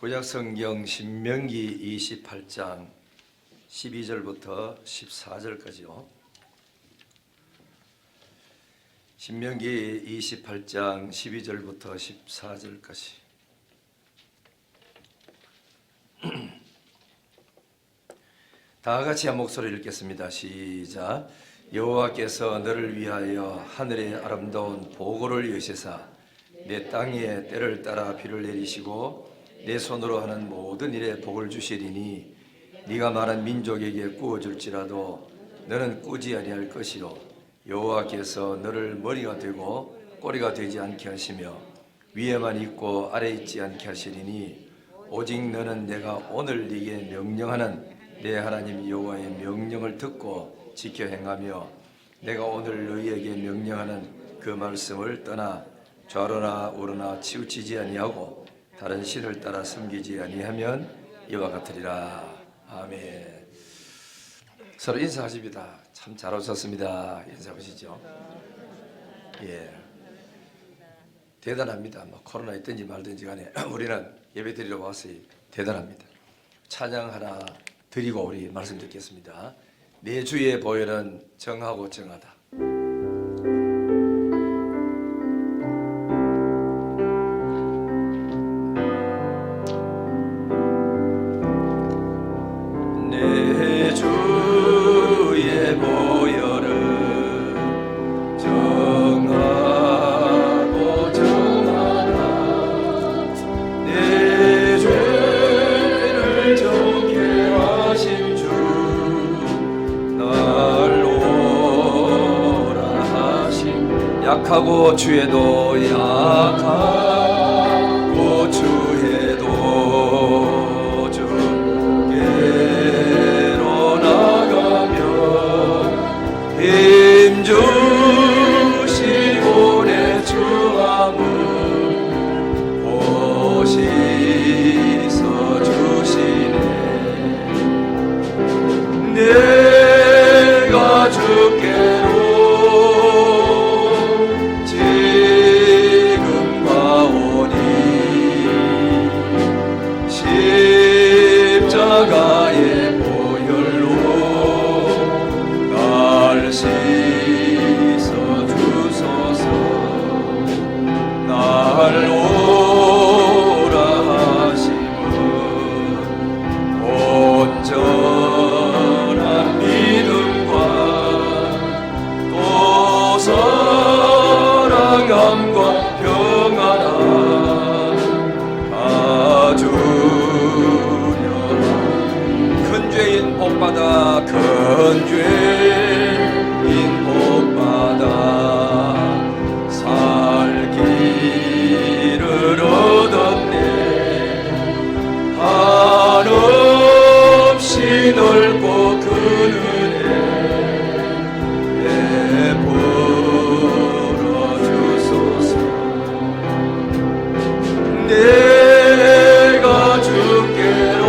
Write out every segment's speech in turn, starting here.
구약성경 신명기 28장 12절부터 14절까지요. 신명기 28장 12절부터 14절까지. 다 같이 한 목소리를 읽겠습니다. 시작. 여호와께서 너를 위하여 하늘의 아름다운 보고를 여시사 내 땅에 때를 따라 비를 내리시고 내 손으로 하는 모든 일에 복을 주시리니 네가 말한 민족에게 꾸어줄지라도 너는 꾸지 아니할 것이요 여호와께서 너를 머리가 되고 꼬리가 되지 않게 하시며 위에만 있고 아래 있지 않게 하시리니 오직 너는 내가 오늘 네게 명령하는 내 하나님 여호와의 명령을 듣고 지켜 행하며 내가 오늘 너희에게 명령하는 그 말씀을 떠나 좌로나 우로나 치우치지 아니하고 다른 신을 따라 섬기지 아니하면 이와 같으리라. 아멘. 서로 인사하십니다. 참 잘 오셨습니다. 인사하시죠. 예, 대단합니다. 뭐 코로나 있든지 말든지 간에 우리는 예배 드리러 왔으니 대단합니다. 찬양 하나 드리고 우리 말씀 듣겠습니다. 내 주의 보혈은 정하고 정하다. 내 주의 보혈은 정하고 정하다. 내 죄를 정케 하신 주 날 오라 하심. 약하고 주에도 약하고 주에도 주께로 나가며 힘 주시고 내 주함을 보시서 주시네. 내가 주께로 지금 가오니 십자가의 보혈로 날 씻어 주소서. 날 오라 하심은 온전한 믿음과 또 사랑함과 평안함 가주려. 큰 죄인 복받아 큰 죄인 복받아 살 길을 얻었네. 한없이 넓고 큰 은혜 베풀어 주소서. 내가 주께로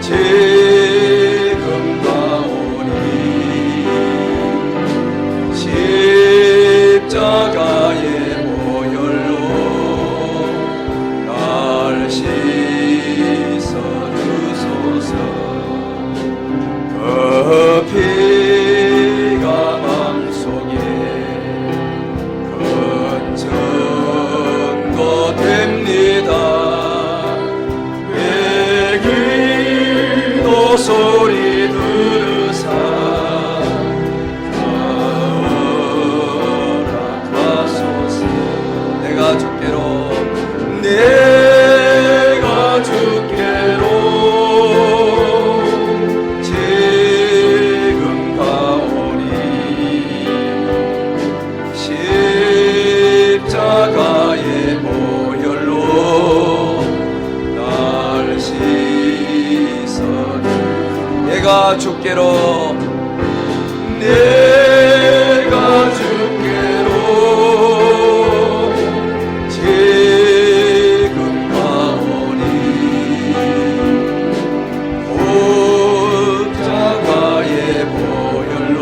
지금 가오니 십자가의 보혈로 날 씻어 주소서. 그 피가 맘속에 큰 증거 됩니다. 외기도 소리 들으사 허락하소서. 내가 주께로 지금 가오니 십자가의 보혈로 날 씻어. 내가 주께로 지금 가오니 십자가의 보혈로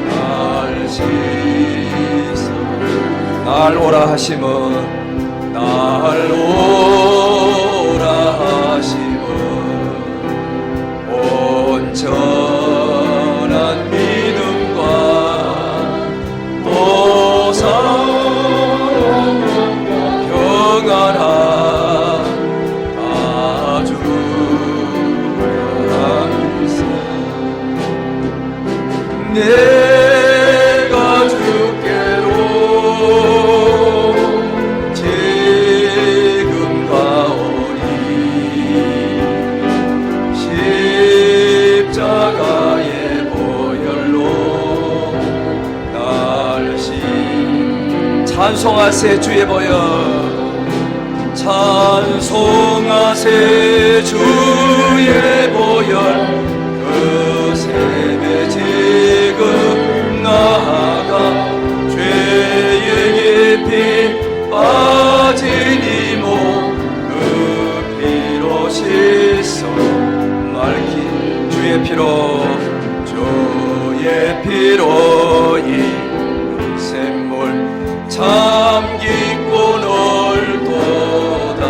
날 씻어. 날 오라 하심은 날 오라 하심은 온전한 믿음과 보상 평안함 다 주려 함세 내가 주께로 지금 가오니 십자가의 보혈로 날 씻 찬송하세 주의 보혈 찬송하세 주의 보혈 그 샘에 지금 나아가 죄의 깊이 빠진 이몸 그 피로 씻어 맑히 주의 피로 이 샘물 참기고 놀도다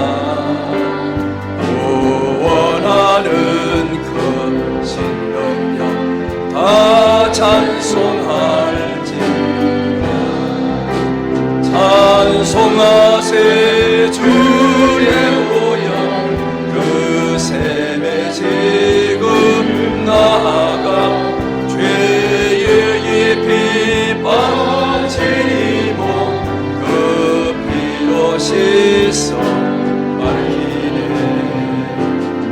구원하는 그 신능력 다 찬송할지라 찬송하세 주의 보혈 그 샘에 지금 나아가 죄의 깊이 빠진 이몸 그 피로 씻어 맑히네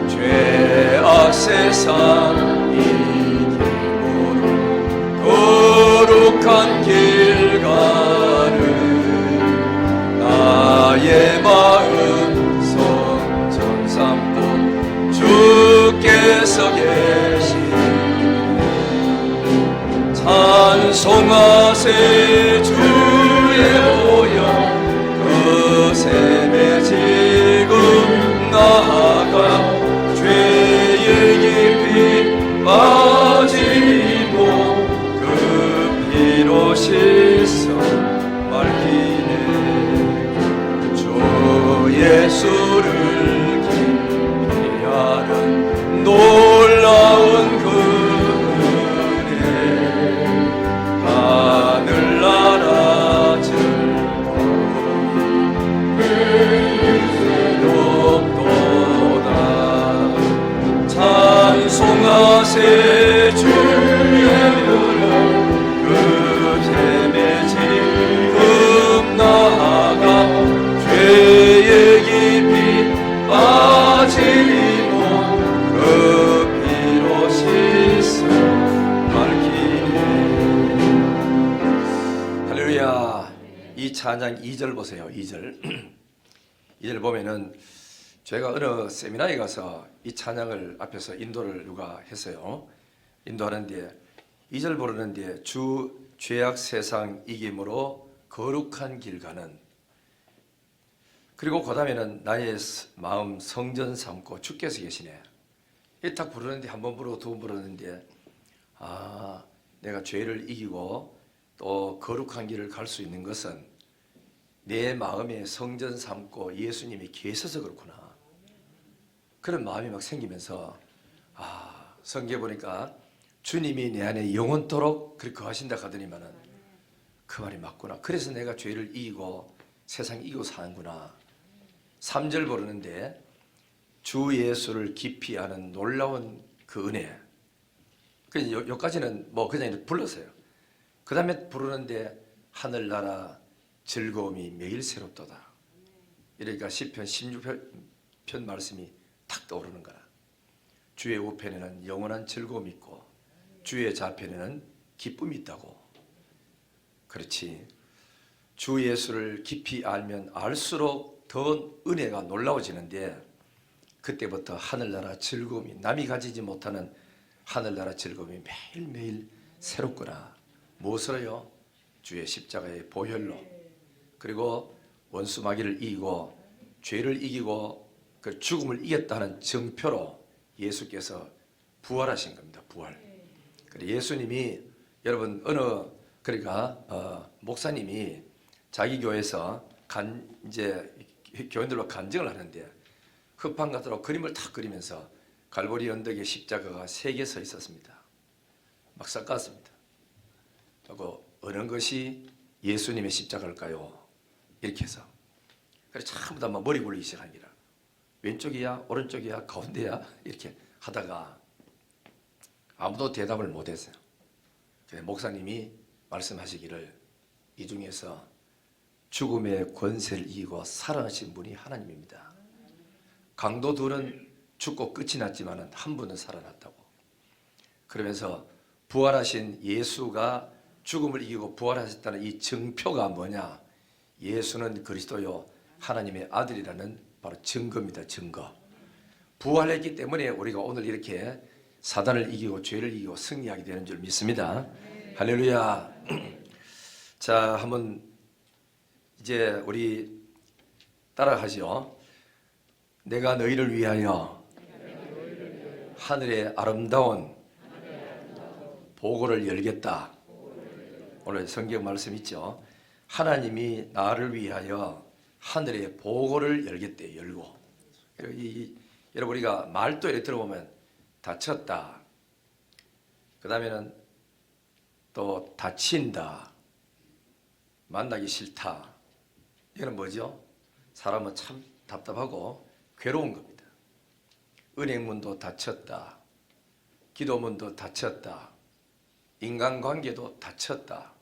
죄악 세상 이 길모로 거룩한 길 가는 나의 마음 성전 삼고 주께서 계시네 찬송하세 주의 보혈 그 샘에 지금 나아가 죄의 깊이 빠진 이몸 그 피로 씻어 맑히네 주 예수를 깊이 아는 놀라운 그 은혜 하늘나라 즐거움이 높도다 찬송하세 주의 이름 그 샘에 지금 나아가 죄의 깊이 빠진 이몸 그 피로 씻어 맑히네 할렐루야 이 찬양 2절 보세요 2절 2절 보면은 제가 어느 세미나에 가서 이 찬양을 앞에서 인도를 누가 했어요 인도하는데 2절 부르는데 주 죄악 세상 이김으로 거룩한 길 가는 그리고 그 다음에는 나의 마음 성전 삼고 주께서 계시네 이 딱 부르는데 한 번 부르고 두 번 부르는데 아 내가 죄를 이기고 또 거룩한 길을 갈 수 있는 것은 내 마음에 성전 삼고 예수님이 계셔서 그렇구나 그런 마음이 막 생기면서 아 성경에 보니까 주님이 내 안에 영원토록 그렇게 하신다 하더니만은 그 말이 맞구나 그래서 내가 죄를 이기고 세상 이기고 사는구나 3절 부르는데 주 예수를 깊이 아는 놀라운 그 은혜 여기까지는 뭐 그냥 불렀어요 그 다음에 부르는데 하늘나라 즐거움이 매일 새롭도다 이러니까 시편 16편 말씀이 탁 떠오르는 거야 주의 우편에는 영원한 즐거움이 있고 주의 좌편에는 기쁨이 있다고 그렇지 주 예수를 깊이 알면 알수록 더 은혜가 놀라워지는데 그때부터 하늘나라 즐거움이 남이 가지지 못하는 하늘나라 즐거움이 매일매일 새롭구나 무엇으로요? 주의 십자가의 보혈로 그리고 원수 마귀를 이기고 죄를 이기고 그 죽음을 이겼다는 증표로 예수께서 부활하신 겁니다. 부활. 그래 예수님이 여러분 어느 그러니까 목사님이 자기 교회에서 이제 교인들로 간증을 하는데 흑판가드로 그림을 탁 그리면서 갈보리 언덕에 십자가가 3개 서 있었습니다. 막 섞었습니다. 하고 어느 것이 예수님의 십자가일까요? 이렇게 해서 그래서 전부 다 막 머리 굴리기 시작합니다. 왼쪽이야 오른쪽이야 가운데야 이렇게 하다가 아무도 대답을 못했어요. 그래서 목사님이 말씀하시기를 이 중에서 죽음의 권세를 이기고 살아나신 분이 하나님입니다. 강도 둘은 죽고 끝이 났지만 한 분은 살아났다고. 그러면서 부활하신 예수가 죽음을 이기고 부활하셨다는 이 증표가 뭐냐? 예수는 그리스도요 하나님의 아들이라는 바로 증거입니다. 증거. 부활했기 때문에 우리가 오늘 이렇게 사단을 이기고 죄를 이기고 승리하게 되는 줄 믿습니다. 할렐루야. 자, 한번 이제 우리 따라하죠. 내가 너희를 위하여 하늘의 아름다운 보고를 열겠다. 오늘 성경 말씀 있죠. 하나님이 나를 위하여 하늘의 보고를 열겠대. 열고. 여러분 우리가 말도 이렇게 들어보면 다쳤다. 그 다음에는 또 다친다. 만나기 싫다. 이거는 뭐죠? 사람은 참 답답하고 괴로운 겁니다. 은행문도 닫혔다. 기도문도 닫혔다. 인간관계도 닫혔다.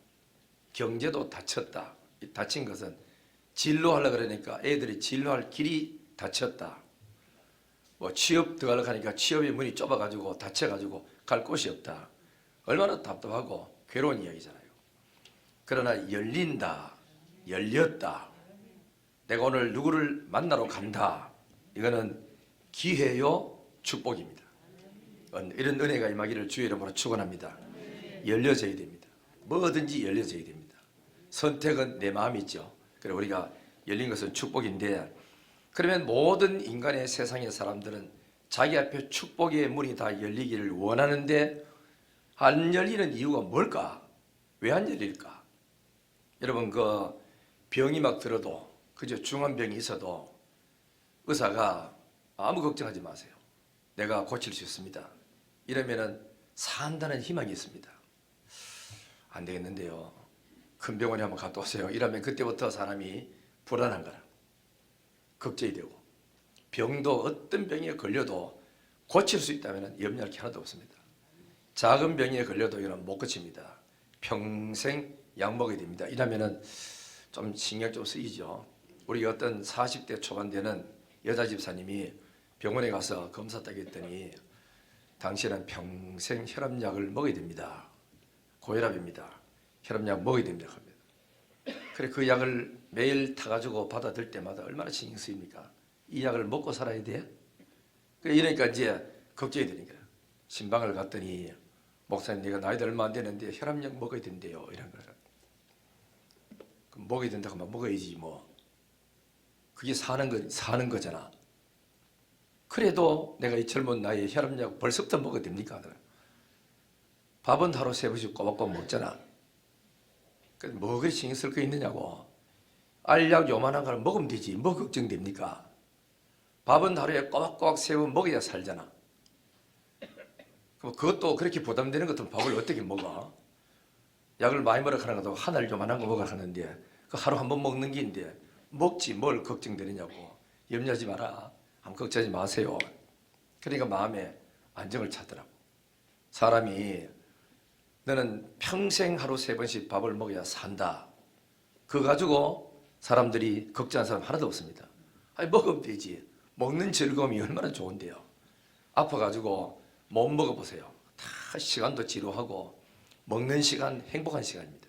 경제도 닫혔다. 닫힌 것은 진로하려고 그러니까 애들이 진로할 길이 닫혔다. 뭐 취업 들어가려고 하니까 취업의 문이 좁아가지고 닫혀가지고 갈 곳이 없다. 얼마나 답답하고 괴로운 이야기잖아요. 그러나 열린다. 열렸다. 내가 오늘 누구를 만나러 간다. 이거는 기회요 축복입니다. 이런 은혜가 임하기를 주의 이름으로 축원합니다. 열려져야 됩니다. 뭐든지 열려져야 됩니다. 선택은 내 마음이죠. 그래 우리가 열린 것은 축복인데 그러면 모든 인간의 세상의 사람들은 자기 앞에 축복의 문이 다 열리기를 원하는데 안 열리는 이유가 뭘까? 왜 안 열릴까? 여러분 그 병이 막 들어도 그저 중한 병이 있어도 의사가 아무 걱정하지 마세요. 내가 고칠 수 있습니다. 이러면은 산다는 희망이 있습니다. 안 되겠는데요. 큰 병원에 한번 갔다 오세요. 이러면 그때부터 사람이 불안한 거라. 걱정이 되고 병도 어떤 병에 걸려도 고칠 수 있다면 염려할 게 하나도 없습니다. 작은 병에 걸려도 이건 못 고칩니다. 평생 약 먹어야 됩니다. 이러면은 좀 신경 좀 쓰이죠. 우리 어떤 40대 초반 되는 여자 집사님이 병원에 가서 검사 따기 했더니 당신은 평생 혈압약을 먹어야 됩니다. 고혈압입니다. 혈압약 먹어야 됩니다. 그래 그 약을 매일 타가지고 받아들 때마다 얼마나 신경 쓰입니까? 이 약을 먹고 살아야 돼? 이러니까 이제 걱정이 되니까 신방을 갔더니 목사님 내가 나이도 얼마 안 되는데 혈압약 먹어야 된대요. 이런 거예요. 그럼 먹어야 된다고 하면 먹어야지 뭐. 그게 사는 거잖아. 그래도 내가 이 젊은 나이에 혈압약 벌써부터 먹어도 됩니까? 밥은 하루 3번씩 꼬박꼬박 먹잖아. 뭐 그리 신경 쓸 거 있느냐고. 알약 요만한 걸 먹으면 되지. 뭐 걱정됩니까? 밥은 하루에 꼬박꼬박 3번 먹어야 살잖아. 그럼 그것도 그렇게 부담되는 것도 밥을 어떻게 먹어? 약을 많이 먹으라 하는 것도 하나를 요만한 거 먹으라 하는데 그 하루 한 번 먹는 게인데 먹지 뭘 걱정되느냐고. 염려하지 마라. 아무 걱정하지 마세요. 그러니까 마음에 안정을 찾더라고. 사람이 너는 평생 하루 3번씩 밥을 먹어야 산다. 그거 가지고 사람들이 걱정하는 사람 하나도 없습니다. 아니 먹으면 되지. 먹는 즐거움이 얼마나 좋은데요. 아파가지고 못 먹어보세요. 다 시간도 지루하고 먹는 시간 행복한 시간입니다.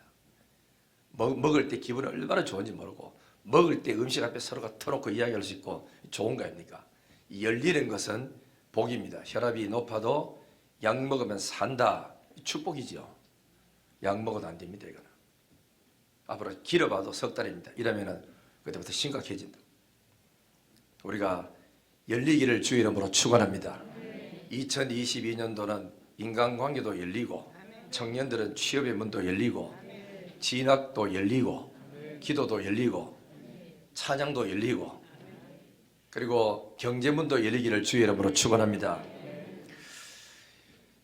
먹을 때 기분이 얼마나 좋은지 모르고 먹을 때 음식 앞에 서로가 터놓고 이야기할 수 있고 좋은 거 아닙니까? 열리는 것은 복입니다. 혈압이 높아도 약 먹으면 산다. 축복이죠. 약 먹어도 안 됩니다. 이거는. 앞으로 길어봐도 석 달입니다. 이러면은 그때부터 심각해진다. 우리가 열리기를 주의 이름으로 축원합니다. 2022년도는 인간관계도 열리고 청년들은 취업의 문도 열리고 진학도 열리고 기도도 열리고 찬양도 열리고 그리고 경제문도 열리기를 주의 이름으로 축원합니다.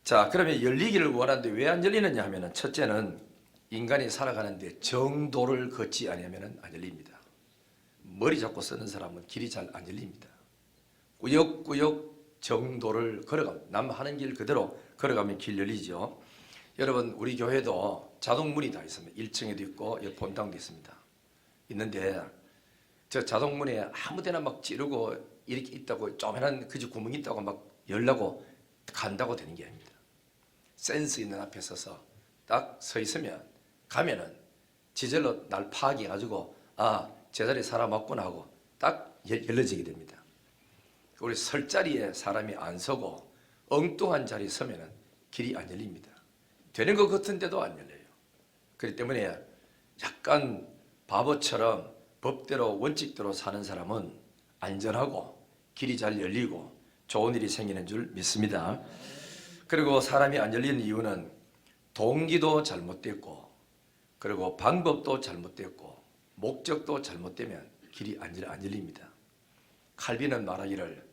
자, 그러면 열리기를 원하는데 왜 안 열리느냐 하면은 첫째는 인간이 살아가는데 정도를 걷지 않으면 안 열립니다. 머리 잡고 쓰는 사람은 길이 잘 안 열립니다. 꾸역꾸역 정도를 걸어가면, 남 하는 길 그대로 걸어가면 길 열리죠. 여러분, 우리 교회도 자동문이 다 있습니다. 1층에도 있고 옆 본당도 있습니다. 있는데 저 자동문에 아무데나 막 찌르고 이렇게 있다고 조그만한 그저 구멍이 있다고 막 열라고 간다고 되는 게 아닙니다. 센스 있는 앞에 서서 딱 서 있으면 가면은 지절로 날 파악해 가지고 아, 제자리에 사람 왔구나 하고 딱 열려지게 됩니다. 우리 설 자리에 사람이 안 서고 엉뚱한 자리에 서면은 길이 안 열립니다. 되는 것 같은데도 안 열려요. 그렇기 때문에 약간 바보처럼 법대로 원칙대로 사는 사람은 안전하고 길이 잘 열리고 좋은 일이 생기는 줄 믿습니다. 그리고 사람이 안 열리는 이유는 동기도 잘못됐고 그리고 방법도 잘못됐고 목적도 잘못되면 길이 안 열립니다. 칼빈은 말하기를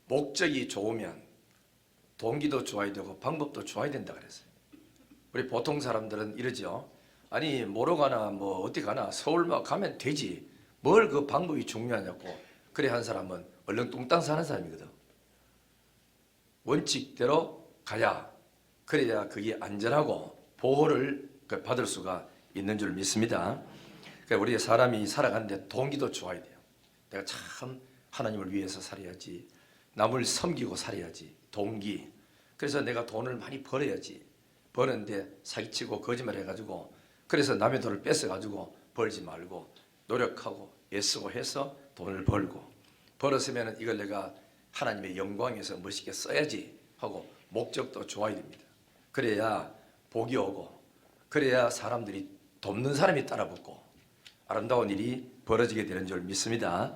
목적이 좋으면 동기도 좋아야 되고 방법도 좋아야 된다 그랬어요. 우리 보통 사람들은 이러죠. 아니 뭐로 가나 뭐 어디 가나 서울만 가면 되지 뭘 그 방법이 중요하냐고. 그래 한 사람은 얼렁뚱땅 사는 사람이거든. 원칙대로 가야 그래야 그게 안전하고 보호를 받을 수가 있는 줄 믿습니다. 그러니까 우리 사람이 살아가는데 동기도 좋아야 돼요. 내가 참 하나님을 위해서 살아야지, 남을 섬기고 살아야지, 동기. 그래서 내가 돈을 많이 벌어야지. 버는데 사기치고 거짓말 해가지고 그래서 남의 돈을 뺏어가지고 벌지 말고 노력하고 애쓰고 해서 돈을 벌고 벌었으면 이걸 내가 하나님의 영광에서 멋있게 써야지 하고 목적도 좋아야 됩니다. 그래야 복이 오고 그래야 사람들이 돕는 사람이 따라붙고 아름다운 일이 벌어지게 되는 줄 믿습니다.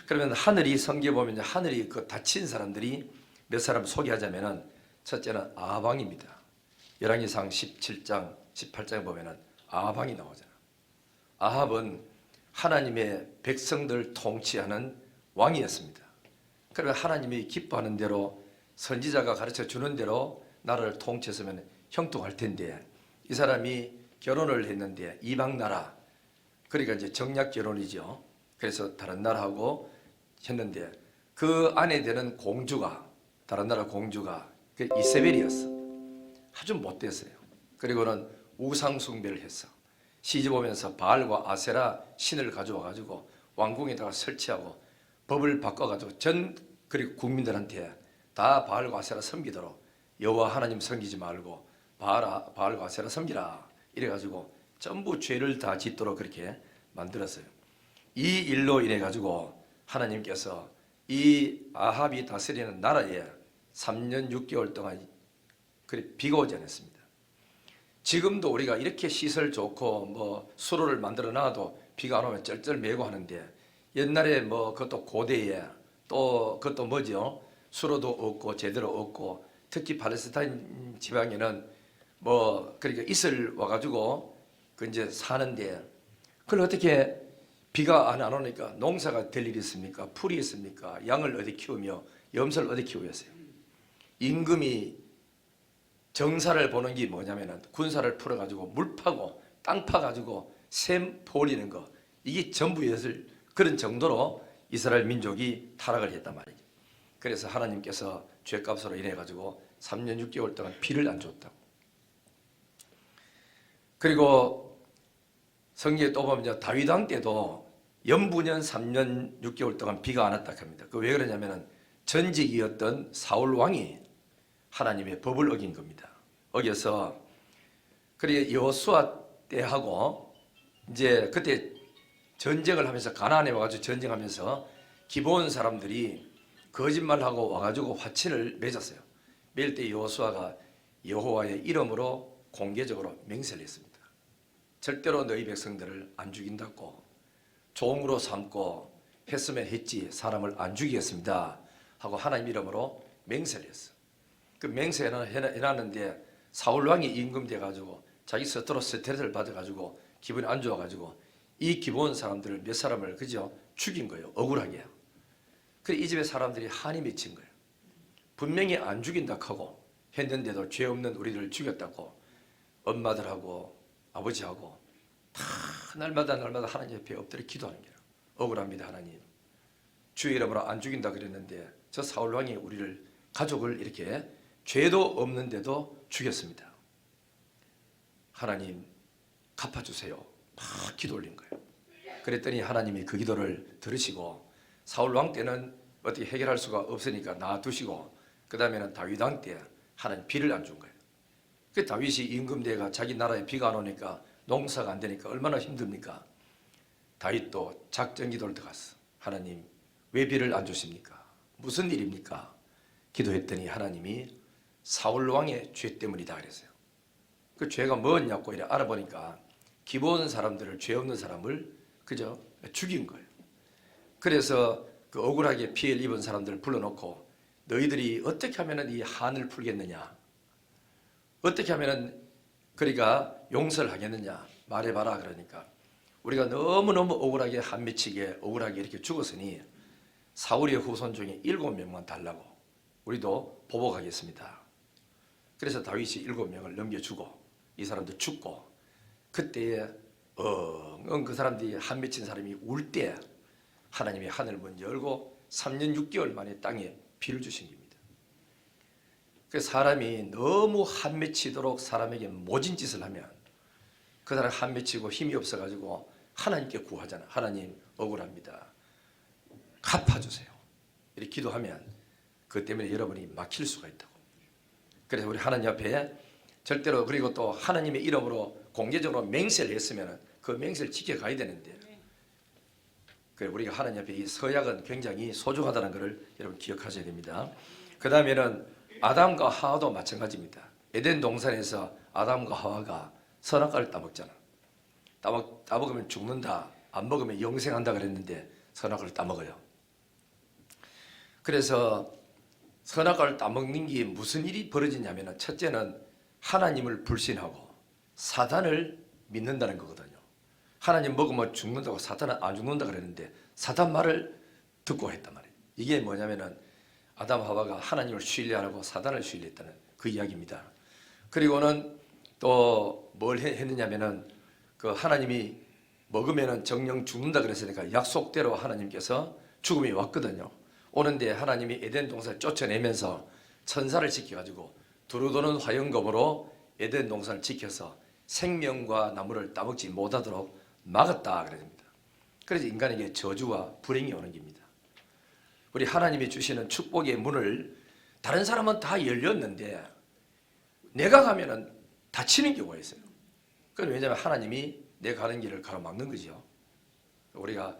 그러면 하늘이 성경에 보면 하늘이 그 다친 사람들이 몇 사람 소개하자면은 첫째는 아방입니다. 열왕기상 17장 18장에 보면은 아방이 나오잖아. 아합은 하나님의 백성들 통치하는 왕이었습니다. 그러면 하나님이 기뻐하는 대로 선지자가 가르쳐 주는 대로 나라를 통치했으면 형통할 텐데 이 사람이 결혼을 했는데 이방 나라, 그러니까 이제 정략 결혼이죠. 그래서 다른 나라하고 했는데 그 아내 되는 공주가 다른 나라 공주가 그 이세벨이었어. 아주 못됐어요. 그리고는 우상 숭배를 했어. 시집 오면서 바알과 아세라 신을 가져와 가지고 왕궁에다가 설치하고 법을 바꿔 가지고 전 그리고 국민들한테 다 바알과 아세라 섬기도록 여호와 하나님 섬기지 말고 바알과 아세라 섬기라 이래 가지고 전부 죄를 다 짓도록 그렇게 만들었어요. 이 일로 인해 가지고 하나님께서 이 아합이 다스리는 나라에 3년 6개월 동안 그래 비가 오지 않았습니다. 지금도 우리가 이렇게 시설 좋고 뭐 수로를 만들어 놔도 비가 안 오면 쩔쩔매고 하는데 옛날에 뭐 그것도 고대에 또 그것도 뭐죠? 수로도 없고 제대로 없고 특히 팔레스타인 지방에는 뭐 그러니까 이슬 와가지고 그 이제 사는데 그걸 어떻게 비가 안 오니까 농사가 될 일이 있습니까? 풀이 있습니까? 양을 어디 키우며 염소를 어디 키우겠어요? 임금이 정사를 보는 게 뭐냐면은 군사를 풀어가지고 물 파고 땅 파가지고 샘 퍼올리는 거 이게 전부였을 그런 정도로 이스라엘 민족이 타락을 했단 말이죠. 그래서 하나님께서 죄값으로 인해 가지고 3년 6개월 동안 비를 안 줬다고. 그리고 성경에 또 보면 다윗 왕 때도 연부년 3년 6개월 동안 비가 안 왔다 합니다. 그 왜 그러냐면은 전직이었던 사울 왕이 하나님의 법을 어긴 겁니다. 어겨서 그래 여호수아 때하고 이제 그때 전쟁을 하면서 가나안에 와가지고 전쟁하면서 기브온 사람들이 거짓말하고 와가지고 화친을 맺었어요. 맺을 때 여호수아가 여호와의 이름으로 공개적으로 맹세를 했습니다. 절대로 너희 백성들을 안 죽인다고 종으로 삼고 했으면 했지 사람을 안 죽이겠습니다 하고 하나님 이름으로 맹세를 했어. 그 맹세는 해놨는데 사울 왕이 임금돼 가지고 자기 스스로 스트레스를 받아 가지고 기분이 안 좋아 가지고 이 기브온 사람들을 몇 사람을 그저 죽인 거예요. 억울하게. 그래 이 집의 사람들이 한이 맺힌 거예요. 분명히 안 죽인다 하고 했는데도 죄 없는 우리를 죽였다고 엄마들하고 아버지하고 다 날마다 하나님 옆에 엎드려 기도하는 거예요. 억울합니다 하나님. 주의 이름으로 안 죽인다 그랬는데 저 사울 왕이 우리를 가족을 이렇게 죄도 없는데도 죽였습니다. 하나님 갚아주세요. 막 기도 올린 거예요. 그랬더니 하나님이 그 기도를 들으시고 사울 왕 때는 어떻게 해결할 수가 없으니까 놔두시고 그 다음에는 다윗 왕 때 하나님 비를 안 준 거예요. 그 다윗이 임금대가 자기 나라에 비가 안 오니까 농사가 안 되니까 얼마나 힘듭니까? 다윗도 작전 기도를 들어갔어. 하나님 왜 비를 안 주십니까? 무슨 일입니까? 기도했더니 하나님이 사울 왕의 죄 때문이다 그랬어요. 그 죄가 뭐였냐고 이래 알아보니까 기본 사람들을 죄 없는 사람을 그저 죽인 거예요. 그래서 그 억울하게 피해를 입은 사람들을 불러놓고 너희들이 어떻게 하면 이 한을 풀겠느냐? 어떻게 하면 그러니까 용서를 하겠느냐? 말해봐라 그러니까 우리가 너무너무 억울하게 한 미치게 억울하게 이렇게 죽었으니 사울의 후손 중에 7명만 달라고 우리도 보복하겠습니다. 그래서 다윗이 7명을 넘겨주고 이 사람들 죽고 그때에 그 사람들이 한 맺힌 사람이 울 때 하나님이 하늘을 먼저 열고 3년 6개월 만에 땅에 비를 주신 겁니다. 그 사람이 너무 한 맺히도록 사람에게 모진 짓을 하면 그 사람 한 맺히고 힘이 없어가지고 하나님께 구하잖아. 하나님 억울합니다. 갚아주세요. 이렇게 기도하면 그 때문에 여러분이 막힐 수가 있다고. 그래서 우리 하나님 앞에 절대로 그리고 또 하나님의 이름으로 공개적으로 맹세를 했으면 그 맹세를 지켜가야 되는데 그래 우리가 하나님 앞에 이 서약은 굉장히 소중하다는 것을 여러분 기억하셔야 됩니다. 그 다음에는 아담과 하와도 마찬가지입니다. 에덴 동산에서 아담과 하와가 선악과를 따먹잖아. 따먹으면 죽는다, 안 먹으면 영생한다 그랬는데 선악과를 따먹어요. 그래서 선악과를 따먹는 게 무슨 일이 벌어지냐면 첫째는 하나님을 불신하고 사단을 믿는다는 거거든요. 하나님 먹으면 죽는다고 사단은 안 죽는다 그랬는데 사단 말을 듣고 했단 말이에요. 이게 뭐냐면은 아담 하와가 하나님을 신뢰하고 사단을 신뢰했다는 그 이야기입니다. 그리고는 또 뭘 했느냐면은 그 하나님이 먹으면은 정령 죽는다 그랬으니까 약속대로 하나님께서 죽음이 왔거든요. 오는데 하나님이 에덴 동산을 쫓아내면서 천사를 지켜가지고 두루도는 화영검으로 에덴 동산을 지켜서 생명과 나무를 따먹지 못하도록 막았다 그랬습니다. 그래서 인간에게 저주와 불행이 오는 겁니다. 우리 하나님이 주시는 축복의 문을 다른 사람은 다 열렸는데 내가 가면은 닫히는 경우가 있어요. 그건 왜냐하면 하나님이 내가 가는 길을 가로막는 거죠. 우리가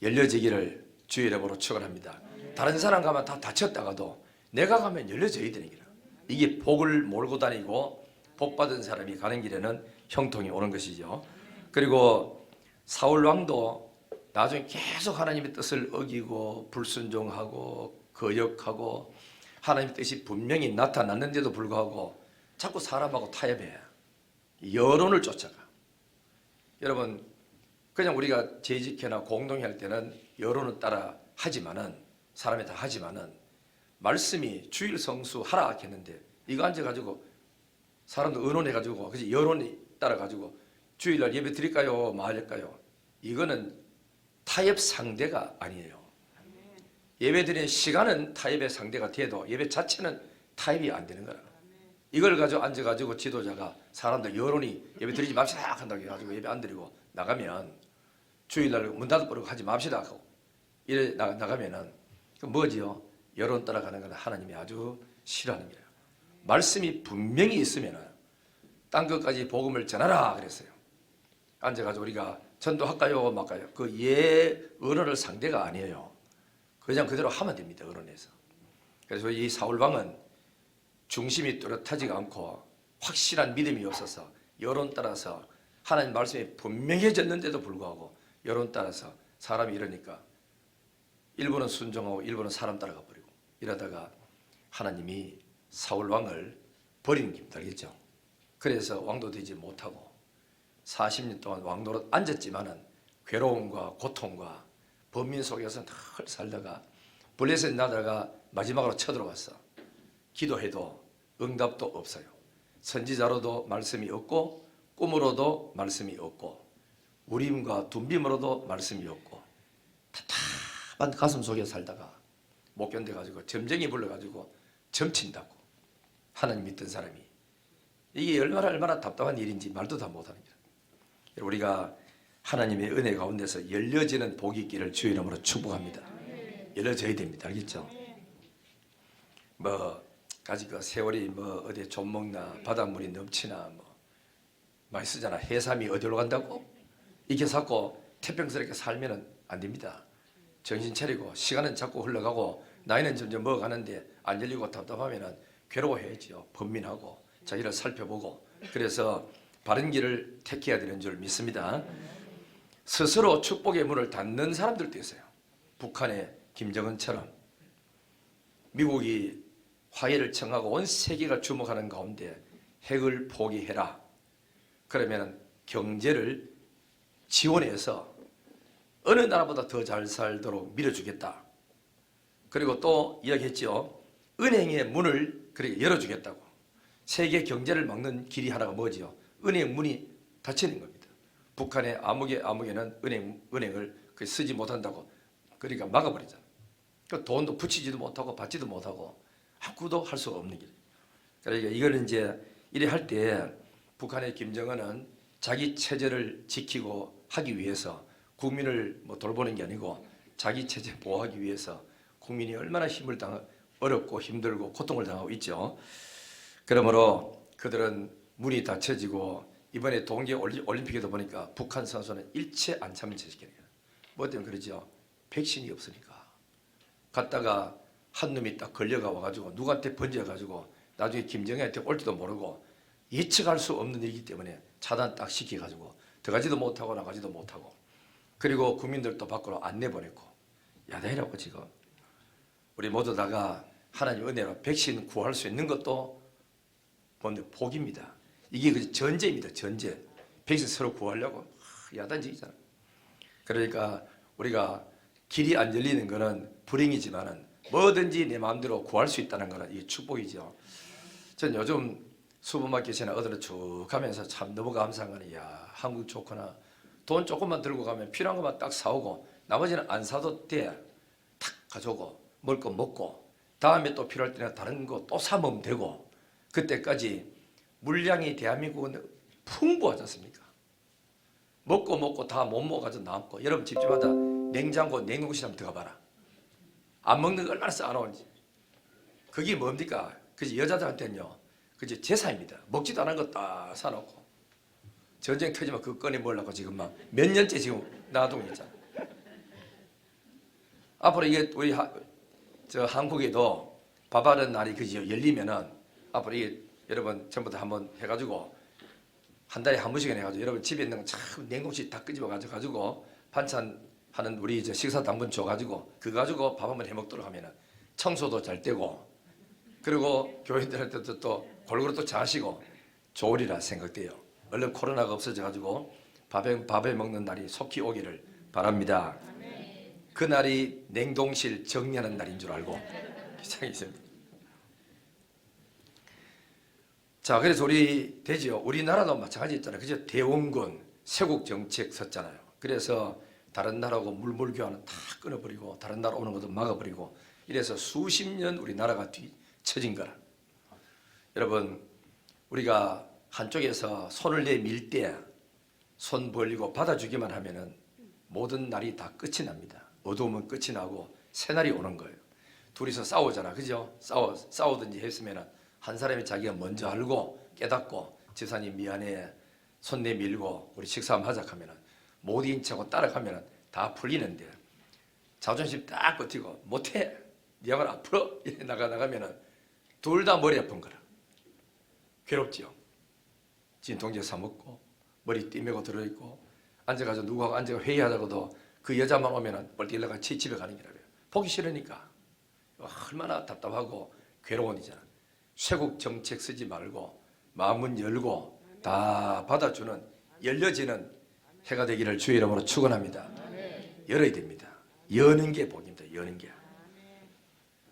열려지기를 주의 이름으로 축원합니다. 다른 사람 가면 다 닫혔다가도 내가 가면 열려져야 되는 거예요. 이게 복을 몰고 다니고 복 받은 사람이 가는 길에는 형통이 오는 것이죠. 그리고 사울 왕도 나중에 계속 하나님의 뜻을 어기고 불순종하고 거역하고 하나님의 뜻이 분명히 나타났는데도 불구하고 자꾸 사람하고 타협해. 여론을 쫓아가. 여러분 그냥 우리가 재직회나 공동회 할 때는 여론을 따라 하지만은 사람이 다 하지만은 말씀이 주일 성수 하라 했는데 이거 앉아가지고 사람도 의논해가지고 그치 여론이 따라가지고 주일날 예배 드릴까요 말할까요? 이거는 타협 상대가 아니에요. 예배 드리는 시간은 타협의 상대가 돼도 예배 자체는 타협이 안 되는 거라. 이걸 가지고 앉아가지고 지도자가 사람들 여론이 예배 드리지 맙시다 한다고 해가지고 예배 안 드리고 나가면 주일날 문 닫아버리고 하지 맙시다 하고 이래 나가면은 그 뭐지요? 여론 따라가는 건 하나님이 아주 싫어하는 거예요. 말씀이 분명히 있으면은 딴 것까지 복음을 전하라 그랬어요. 앉아가지고 우리가 전도할까요 말까요? 그 언어를 상대가 아니에요. 그냥 그대로 하면 됩니다. 언론에서. 그래서 이 사울왕은 중심이 뚜렷하지가 않고 확실한 믿음이 없어서 여론 따라서 하나님 말씀이 분명해졌는데도 불구하고 여론 따라서 사람이 이러니까 일부는 순종하고 일부는 사람 따라가 버리고 이러다가 하나님이 사울왕을 버리는 겁니다. 알겠죠? 그래서 왕도 되지 못하고 40년 동안 왕노릇 앉았지만은 괴로움과 고통과 범민 속에서 늘 살다가 블레셋 나라가 마지막으로 쳐들어왔어. 기도해도 응답도 없어요. 선지자로도 말씀이 없고 꿈으로도 말씀이 없고 우림과 둠빔으로도 말씀이 없고 답답한 가슴 속에 살다가 못 견뎌가지고 점쟁이 불러가지고 점친다고 하나님 믿던 사람이 이게 얼마나 답답한 일인지 말도 다 못하는 거예요. 우리가 하나님의 은혜 가운데서 열려지는 복이 있기를 주의 이름으로 축복합니다. 열려져야 됩니다. 알겠죠? 아직 그 세월이 어디 좀 먹나 바닷물이 넘치나 많이 쓰잖아. 해삼이 어디로 간다고? 이렇게 자꾸 태평스럽게 살면 안 됩니다. 정신 차리고 시간은 자꾸 흘러가고 나이는 점점 먹어가는데 안 열리고 답답하면 괴로워해야죠. 번민하고 자기를 살펴보고 그래서 바른 길을 택해야 되는 줄 믿습니다. 스스로 축복의 문을 닫는 사람들도 있어요. 북한의 김정은처럼 미국이 화해를 청하고 온 세계가 주목하는 가운데 핵을 포기해라. 그러면 경제를 지원해서 어느 나라보다 더 잘 살도록 밀어주겠다. 그리고 또 이야기했죠. 은행의 문을 그렇게 열어주겠다고. 세계 경제를 막는 길이 하나가 뭐지요? 은행 문이 닫히는 겁니다. 북한의 아무개는 은행을 쓰지 못한다고 그러니까 막아버리잖아. 그 돈도 붙이지도 못하고 받지도 못하고 아무도 할 수가 없는 길. 그러니까 이거는 이제 이래 할 때 북한의 김정은은 자기 체제를 지키고 하기 위해서 국민을 돌보는 게 아니고 자기 체제 보호하기 위해서 국민이 얼마나 어렵고 힘들고 고통을 당하고 있죠. 그러므로 그들은 문이 닫혀지고 이번에 동계 올림픽에도 보니까 북한 선수는 일체 안 참여시키는 거예요. 뭐 때문에 그러죠? 백신이 없으니까. 갔다가 한 놈이 딱 걸려가 와가지고 누구한테 번져가지고 나중에 김정은한테 올지도 모르고 예측할 수 없는 일이기 때문에 차단 딱 시켜가지고 들어가지도 못하고 나가지도 못하고 그리고 국민들도 밖으로 안 내보냈고 야단이라고 지금 우리 모두 다가 하나님 은혜로 백신 구할 수 있는 것도 복입니다. 이게 그 전제입니다. 전제. 백신 서로 구하려고 야단지기잖아. 그러니까 우리가 길이 안 열리는 것은 불행이지만은 뭐든지 내 마음대로 구할 수 있다는 것은 이게 축복이죠. 전 요즘 수분마켓이나 어디로 쭉 가면서 참 너무 감사한 거는 야 한국 좋구나. 돈 조금만 들고 가면 필요한 것만 딱 사오고 나머지는 안 사도 돼. 탁 가져오고 먹을 거 먹고 다음에 또 필요할 때는 다른 거 또 사 먹으면 되고 그때까지 물량이 대한민국은 풍부하지 않습니까? 먹고 다 못 먹어가지고 남고 여러분 집집마다 냉장고 냉동실 한번 들어가봐라. 안 먹는 거 얼마나 쌓아놓은지. 그게 뭡니까? 그지 여자들한테는요. 그지 재산입니다. 먹지도 않은 거 딱 사놓고 전쟁 터지면 그거 꺼내 먹으려고 지금 막 몇 년째 지금 놔두고 있잖아. 앞으로 이게 우리 한국에도 밥하는 날이 그지 열리면은 앞으로 이게 여러분 전부 다 한번 해가지고 한 달에 한 번씩은 해가지고 여러분 집에 있는 거 참 냉동실 다 끄집어 가지고 반찬 하는 우리 식사 당분 줘가지고 그거 가지고 밥 한번 해먹도록 하면은 청소도 잘 되고 그리고 교인들한테도 또 골고루 또 자시고 좋으리라 생각돼요. 얼른 코로나가 없어져가지고 밥에 먹는 날이 속히 오기를 바랍니다. 그 날이 냉동실 정리하는 날인 줄 알고 기상이 있습니다. 자, 그래서 우리 되죠. 우리나라도 마찬가지 있잖아요. 그죠? 대원군 세국 정책 썼잖아요. 그래서 다른 나라하고 물물 교환은 다 끊어버리고 다른 나라 오는 것도 막아버리고 이래서 수십 년 우리나라가 뒤처진 거라. 여러분 우리가 한쪽에서 손을 내밀 때 손 벌리고 받아주기만 하면은 모든 날이 다 끝이 납니다. 어두우면 끝이 나고 새날이 오는 거예요. 둘이서 싸우잖아. 그죠? 싸우든지 했으면은 한 사람이 자기가 먼저 알고 깨닫고 집사님 미안해 손 내밀고 우리 식사 한번 하자 하면은 못 이긴 척하고 따라가면 다 풀리는데 자존심 딱 버티고 못해 니가 앞으로 이렇게 나가면 둘 다 머리 아픈 거라. 괴롭지요. 진통제 사 먹고 머리 띠매고 들어있고 앉아가지고 누구하고 앉아 회의하다가도 그 여자만 오면 벌떡 일어나가 집에 가는 거라고요. 보기 싫으니까 얼마나 답답하고 괴로운 일이잖아. 쇄국 정책 쓰지 말고 마음은 열고 다 받아주는 열려지는 해가 되기를 주의 이름으로 축원합니다. 열어야 됩니다. 여는 게 복입니다. 여는 게.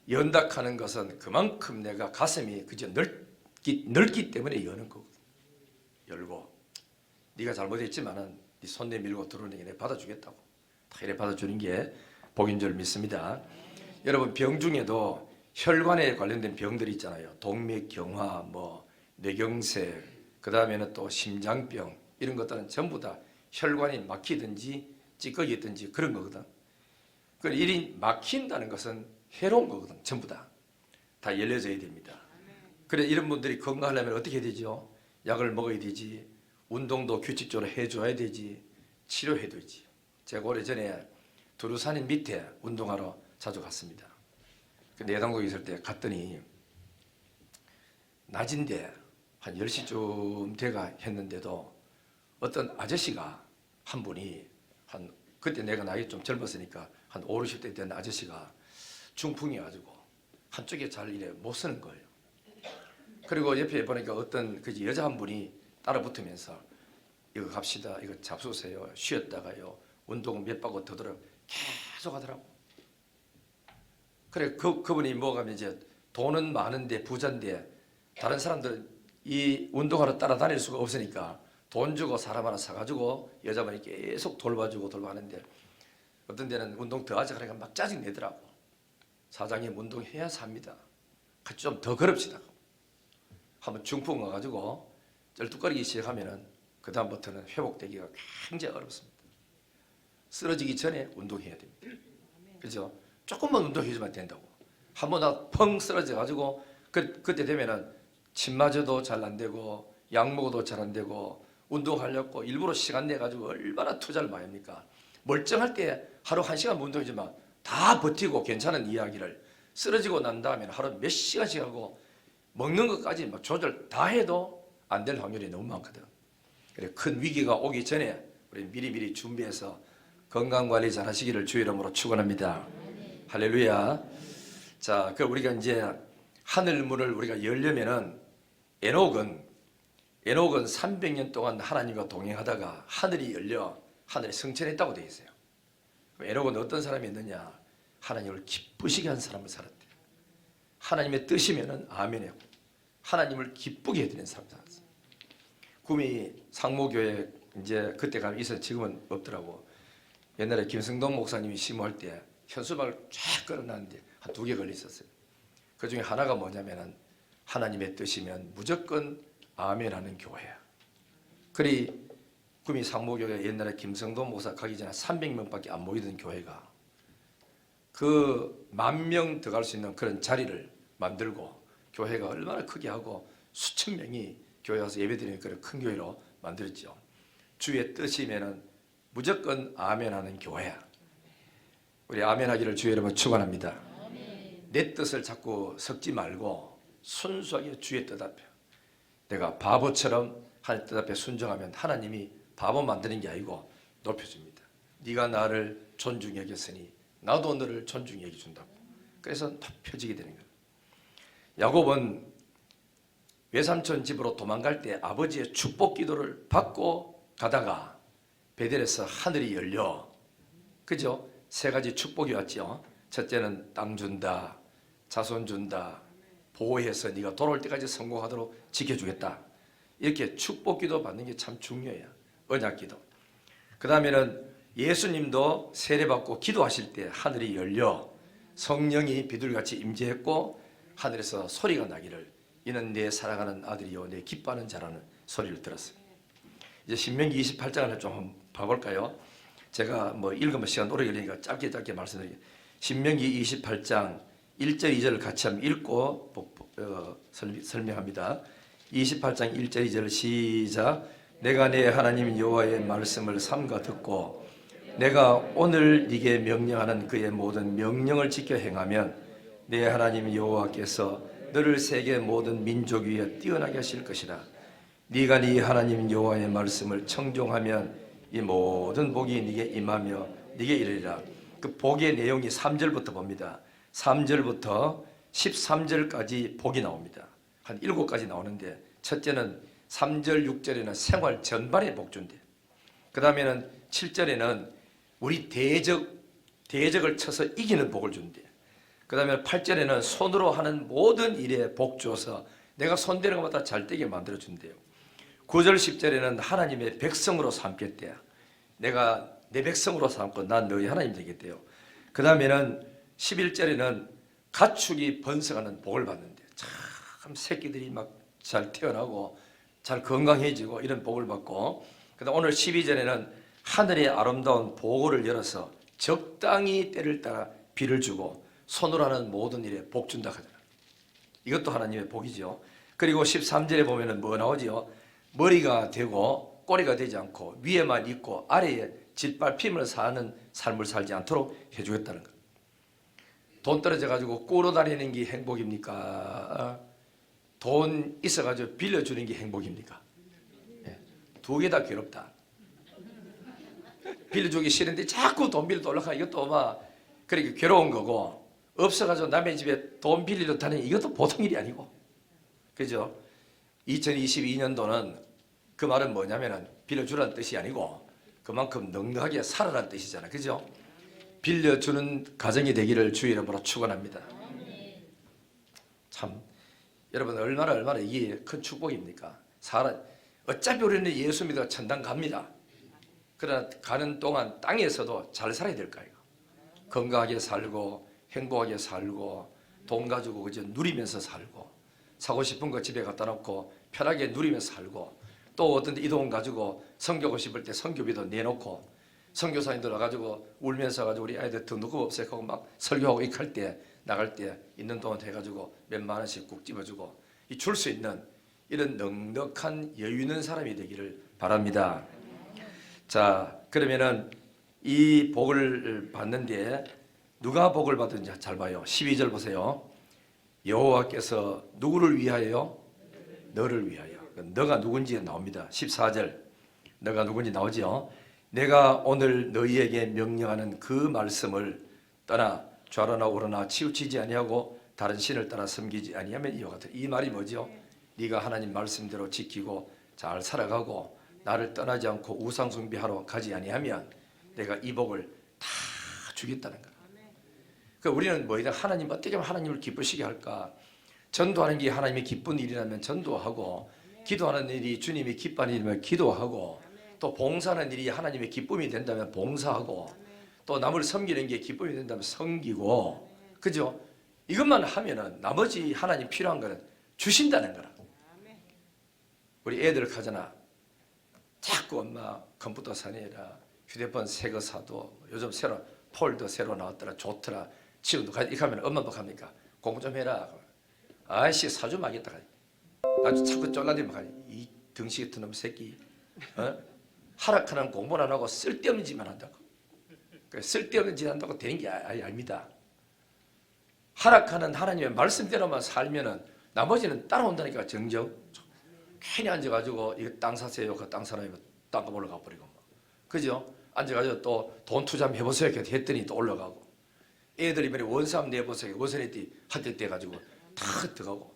연다 하는 것은 그만큼 내가 가슴이 그저 넓기 때문에 여는 거거든. 열고 네가 잘못했지만은 네 손 내밀고 들어오는 게 내가 받아주겠다고 다 이래 받아주는 게 복인 줄 믿습니다. 여러분 병 중에도 혈관에 관련된 병들이 있잖아요. 동맥경화, 뭐 뇌경색, 그 다음에는 또 심장병 이런 것들은 전부 다 혈관이 막히든지 찌꺼기든지 그런 거거든. 그 일이 막힌다는 것은 해로운 거거든. 전부 다 열려져야 됩니다. 그래 이런 분들이 건강하려면 어떻게 해야 되죠? 약을 먹어야 되지, 운동도 규칙적으로 해줘야 되지, 치료해야 되지. 제가 오래전에 두루산인 밑에 운동하러 자주 갔습니다. 그 내당동에 있을 때 갔더니 낮인데 한 10시쯤 돼가 했는데도 어떤 아저씨가 한 분이 그때 내가 나이 좀 젊었으니까 한 5, 60대 된 아저씨가 중풍이 가지고 한쪽에 잘 이래 못 서는 거예요. 그리고 옆에 보니까 어떤 그 여자 한 분이 따라 붙으면서 이거 갑시다, 이거 잡수세요, 쉬었다가요, 운동 몇 바퀴 더 들어 계속 하더라고. 그래 그분이 뭐가 하면 이제 돈은 많은데 부자인데 다른 사람들은 이 운동하러 따라다닐 수가 없으니까 돈 주고 사람 하나 사가지고 여자분이 계속 돌봐주고 돌봐하는데 어떤 데는 운동 더 하자 그러니까 막 짜증 내더라고. 사장님 운동해야 삽니다. 좀 더 걸읍시다. 한번 중풍 와가지고 쩔뚝거리기 시작하면은 그 다음부터는 회복되기가 굉장히 어렵습니다. 쓰러지기 전에 운동해야 됩니다. 그죠? 조금만 운동해주면 된다고. 한번 펑 쓰러져가지고 그때 되면은 침 맞아도 잘 안 되고 약 먹어도 잘 안 되고 운동하려고 일부러 시간 내가지고 얼마나 투자를 많이 합니까? 멀쩡할 때 하루 1시간 운동이지만 다 버티고 괜찮은 이야기를 쓰러지고 난 다음에 하루 몇 시간씩 하고 먹는 것까지 막 조절 다 해도 안 될 확률이 너무 많거든. 그래 큰 위기가 오기 전에 우리 미리미리 준비해서 건강관리 잘 하시기를 주의 이름으로 축원합니다. 할렐루야. 자, 그 우리가 이제 하늘문을 우리가 열려면은 에녹은 300년 동안 하나님과 동행하다가 하늘이 열려 하늘이 성천했다고 되어 있어요. 에녹은 어떤 사람이었느냐? 하나님을 기쁘시게 한 사람을 살았대요. 하나님의 뜻이면은 아멘이고 하나님을 기쁘게 해드리는 사람을 살았어요. 구미 상모교회 이제 그때 가면 있어 지금은 없더라고. 옛날에 김승동 목사님이 심호할 때 현수막을 쫙 걸어놨는데 한 2개 걸려 있었어요. 그 중에 하나가 뭐냐면은 하나님의 뜻이면 무조건 아멘하는 교회야. 그리 구미 상모교회 옛날에 김성동 목사 가기 전에 300명밖에 안 모이던 교회가 그 10,000명 들어갈 수 있는 그런 자리를 만들고 교회가 얼마나 크게 하고 수천 명이 교회 와서 예배드리는 그런 큰 교회로 만들었죠. 주의 뜻이면은 무조건 아멘하는 교회야. 우리 아멘하기를 주의 이름으로 축원합니다. 내 뜻을 자꾸 섞지 말고 순수하게 주의 뜻 앞에 내가 바보처럼 하나님 뜻 앞에 순종하면 하나님이 바보 만드는 게 아니고 높여줍니다. 네가 나를 존중히 여겼으니 나도 너를 존중히 여겨준다고. 그래서 높여지게 되는 거예요. 야곱은 외삼촌 집으로 도망갈 때 아버지의 축복 기도를 받고 가다가 베델에서 하늘이 열려, 그죠? 3가지 축복이 왔죠. 첫째는 땅 준다, 자손 준다, 보호해서 네가 돌아올 때까지 성공하도록 지켜주겠다. 이렇게 축복 기도 받는 게 참 중요해요. 언약 기도. 그 다음에는 예수님도 세례받고 기도하실 때 하늘이 열려 성령이 비둘기같이 임재했고 하늘에서 소리가 나기를 이는 내 사랑하는 아들이요 내 기뻐하는 자라는 소리를 들었어요. 이제 신명기 28장을 좀 한번 봐볼까요? 제가 뭐 읽으면 시간 오래 걸리니까 짧게 말씀드릴게요. 신명기 28장 1절 2절을 같이 한번 읽고 설명합니다. 28장 1절 2절 시작. 내가 내 하나님 여호와의 말씀을 삼가 듣고 내가 오늘 네게 명령하는 그의 모든 명령을 지켜 행하면 내 하나님 여호와께서 너를 세계 모든 민족 위에 뛰어나게 하실 것이라. 네가 네 하나님 여호와의 말씀을 청종하면 이 모든 복이 네게 임하며 네게 이르리라. 그 복의 내용이 3절부터 봅니다. 3절부터 13절까지 복이 나옵니다. 한 7가지 나오는데 첫째는 3절 6절에는 생활 전반의 복준대. 그 다음에는 7절에는 우리 대적을 쳐서 이기는 복을 준대. 그 다음에 8절에는 손으로 하는 모든 일에 복 주어서 내가 손대는 것마다 잘 되게 만들어준대요. 9절 10절에는 하나님의 백성으로 삼겠대요. 내가 내 백성으로 삼고 난 너희 하나님 되겠대요. 그 다음에는 11절에는 가축이 번성하는 복을 받는데 참 새끼들이 막 잘 태어나고 잘 건강해지고 이런 복을 받고, 그다음 오늘 12절에는 하늘의 아름다운 보고를 열어서 적당히 때를 따라 비를 주고 손으로 하는 모든 일에 복 준다 하잖아요. 이것도 하나님의 복이죠. 그리고 13절에 보면은 뭐 나오죠? 머리가 되고 꼬리가 되지 않고 위에만 있고 아래에 짓밟힘을 사는 삶을 살지 않도록 해주겠다는 것. 돈 떨어져 가지고 꼬로 다니는 게 행복입니까? 돈 있어 가지고 빌려주는 게 행복입니까? 두 개 다 괴롭다. 빌려주기 싫은데 자꾸 돈 빌려 올라가, 이것도 막 그렇게 괴로운 거고, 없어가지고 남의 집에 돈 빌리러 다니는 이것도 보통 일이 아니고, 그죠? 2022년도는 그 말은 뭐냐면은 빌려주라는 뜻이 아니고 그만큼 넉넉하게 살아라는 뜻이잖아, 그죠? 빌려주는 가정이 되기를 주의 이름으로 축원합니다. 참 여러분, 얼마나 이게 큰 축복입니까? 어차피 우리는 예수 믿어 천당 갑니다. 그러나 가는 동안 땅에서도 잘 살아야 될 거예요. 건강하게 살고 행복하게 살고 돈 가지고 그저 누리면서 살고, 사고 싶은 거 집에 갖다 놓고 편하게 누리면서 살고, 또 어떤 데 이 돈 가지고 선교하고 싶을 때 선교비도 내놓고, 선교사님들 와가지고 울면서 가지고 우리 아이들 더 누구 없애고 막 설교하고 이렇게 할 때, 나갈 때 있는 돈 해가지고 몇만 원씩 국 집어주고 줄 수 있는 이런 넉넉한 여유 있는 사람이 되기를 바랍니다. 자, 그러면은 이 복을 받는데 누가 복을 받은지 잘 봐요. 12절 보세요. 여호와께서 누구를 위하여? 너를 위하여. 너가 누군지 나옵니다. 14절 너가 누군지 나오죠. 내가 오늘 너희에게 명령하는 그 말씀을 떠나 좌로나 우로나 치우치지 아니하고 다른 신을 따라 섬기지 아니하면 이와 같은. 이 말이 뭐죠? 네가 하나님 말씀대로 지키고 잘 살아가고 나를 떠나지 않고 우상 숭배하러 가지 아니하면 내가 이 복을 다 주겠다는 거야. 그러니까 우리는 뭐이든 하나님 어떻게 하면 하나님을 기쁘시게 할까? 전도하는 게 하나님이 기쁜 일이라면 전도하고, 기도하는 일이 주님이 기뻐하는 일이면 기도하고, 또 봉사하는 일이 하나님의 기쁨이 된다면 봉사하고, 또 남을 섬기는 게 기쁨이 된다면 섬기고, 그죠? 이것만 하면은 나머지 하나님 필요한 거는 주신다는 거라. 우리 애들 가잖아. 자꾸 엄마 컴퓨터 사내라, 휴대폰 새 거 사도, 요즘 새로 폴더 새로 나왔더라, 좋더라, 지금도 이렇게 하면 엄마도 갑니까? 공부 좀 해라. 아이씨 사주면 하겠다. 나 자꾸 쫄라대면 가지. 이 덩치 같은 놈 새끼. 하락하는 공부는 안 하고 쓸데없는 짓만 한다고. 쓸데없는 짓 한다고 되는 게 아닙니다. 하락하는 하나님의 말씀대로만 살면은 나머지는 따라온다니까. 정정. 괜히 앉아가지고 이거 땅 사세요. 그 땅 사람이 땅값 올라가 버리고, 그죠? 앉아가지고 또 돈 투자 한번 해보세요. 했더니 또 올라가고, 애들이 말이 원사 한번 내보세요. 원서냈더니 한대 떼가지고 다 들어가고,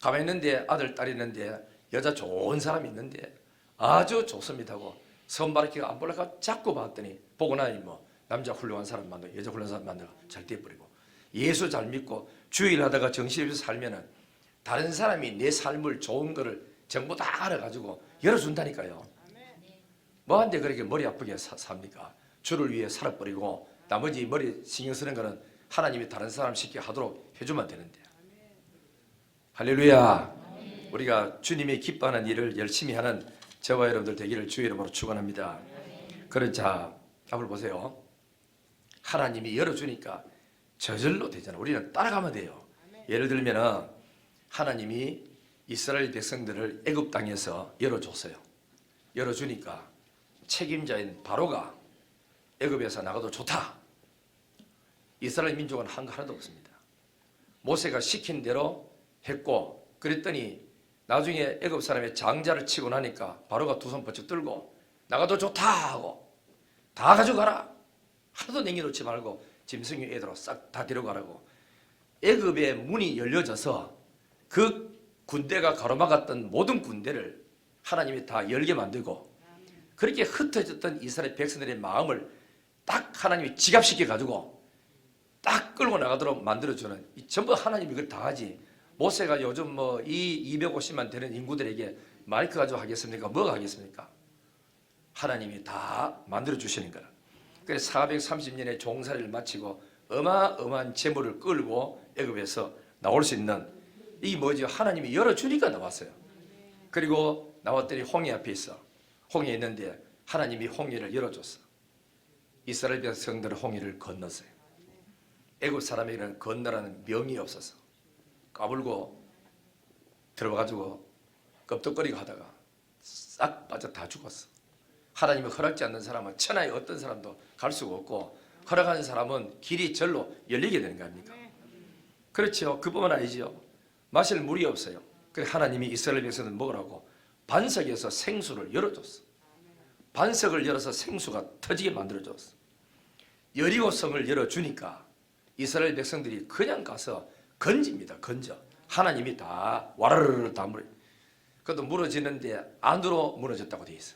가만히 있는데 아들 딸 있는데 여자 좋은 사람이 있는데 아주 좋습니다고 선바르키가 안 볼라가 자꾸 봤더니 보고 나니 뭐 남자 훌륭한 사람 만나고 여자 훌륭한 사람 만나고 잘 떼버리고, 예수 잘 믿고 주일 하다가 정신없이 살면은 다른 사람이 내 삶을 좋은 거를 전부 다 알아가지고 열어준다니까요. 뭐한데 그렇게 머리 아프게 삽니까? 주를 위해 살아버리고 나머지 머리 신경 쓰는 거는 하나님이 다른 사람 쉽게 하도록 해주면 되는데. 할렐루야. 우리가 주님이 기뻐하는 일을 열심히 하는 저와 여러분들 되기를 주의 이름으로 축원합니다. 그런 자 앞을 보세요. 하나님이 열어주니까 저절로 되잖아요. 우리는 따라가면 돼요. 예를 들면 하나님이 이스라엘 백성들을 애굽 땅에서 열어줬어요. 열어주니까 책임자인 바로가 애굽에서 나가도 좋다. 이스라엘 민족은 한 거 하나도 없습니다. 모세가 시킨 대로 했고, 그랬더니 나중에 애굽 사람의 장자를 치고 나니까 바로가 두 손 번쩍 들고 나가도 좋다 하고 다 가져가라. 하나도 남겨놓지 말고 짐승이 애들로 싹 다 데려가라고. 애굽의 문이 열려져서 그 군대가 가로막았던 모든 군대를 하나님이 다 열게 만들고, 그렇게 흩어졌던 이스라엘 백성들의 마음을 딱 하나님이 지갑시켜 가지고 딱 끌고 나가도록 만들어주는, 전부 하나님이 그걸 다 하지. 모세가 요즘 뭐 이 250만 되는 인구들에게 마이크 가지고 하겠습니까? 뭐가 하겠습니까? 하나님이 다 만들어주시는 거라. 그래서 430년의 종살이를 마치고 어마어마한 재물을 끌고 애굽에서 나올 수 있는, 이 뭐지? 하나님이 열어주니까 나왔어요. 그리고 나왔더니 홍해 앞에 있어. 홍해 있는데 하나님이 홍해를 열어줬어. 이스라엘 백성들은 홍해를 건넜어요. 애굽 사람에게는 건너라는 명이 없어서 까불고 들어가가지고 껍덕거리고 하다가 싹 빠져 다 죽었어. 하나님이 허락지 않는 사람은 천하의 어떤 사람도 갈 수가 없고, 허락하는 사람은 길이 절로 열리게 되는 거 아닙니까? 그렇죠. 그뿐만 아니죠. 마실 물이 없어요. 그래서 하나님이 이스라엘 백성들 먹으라고 반석에서 생수를 열어줬어. 반석을 열어서 생수가 터지게 만들어줬어. 여리고성을 열어주니까 이스라엘 백성들이 그냥 가서 건집니다. 건져. 하나님이 다 와르르 다 물어. 그것도 무너지는데 안으로 무너졌다고 되어 있어.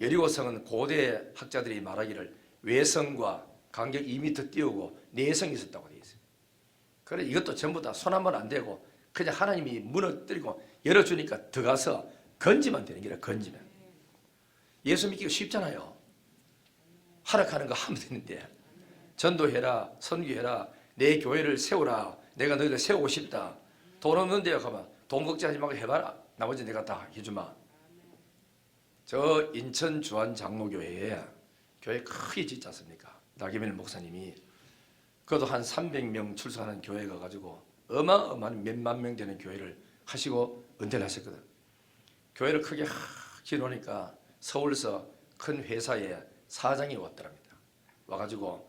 여리고성은 고대 학자들이 말하기를 외성과 간격 2m 띄우고 내성이 있었다고 되어 있어요. 그래 이것도 전부 다 손 한 번 안 대고 그냥 하나님이 무너뜨리고 열어주니까 들어가서 건지면 되는 거라. 건지면. 예수 믿기가 쉽잖아요. 허락하는 거 하면 되는데, 전도해라, 선교해라, 내 교회를 세우라, 내가 너희를 세우고 싶다. 돈 없는 데 가면 돈 걱정하지 말고 해봐라. 나머지 내가 다 해주마. 저 인천 주안 장로교회에 교회 크게 짓지 않습니까? 나기밀 목사님이. 그것도 한 300명 출석하는 교회 가가지고 어마어마한 몇만 명 되는 교회를 하시고 은퇴를 하셨거든. 교회를 크게 지어놓으니까 서울서 큰 회사에 사장이 왔더랍니다. 와가지고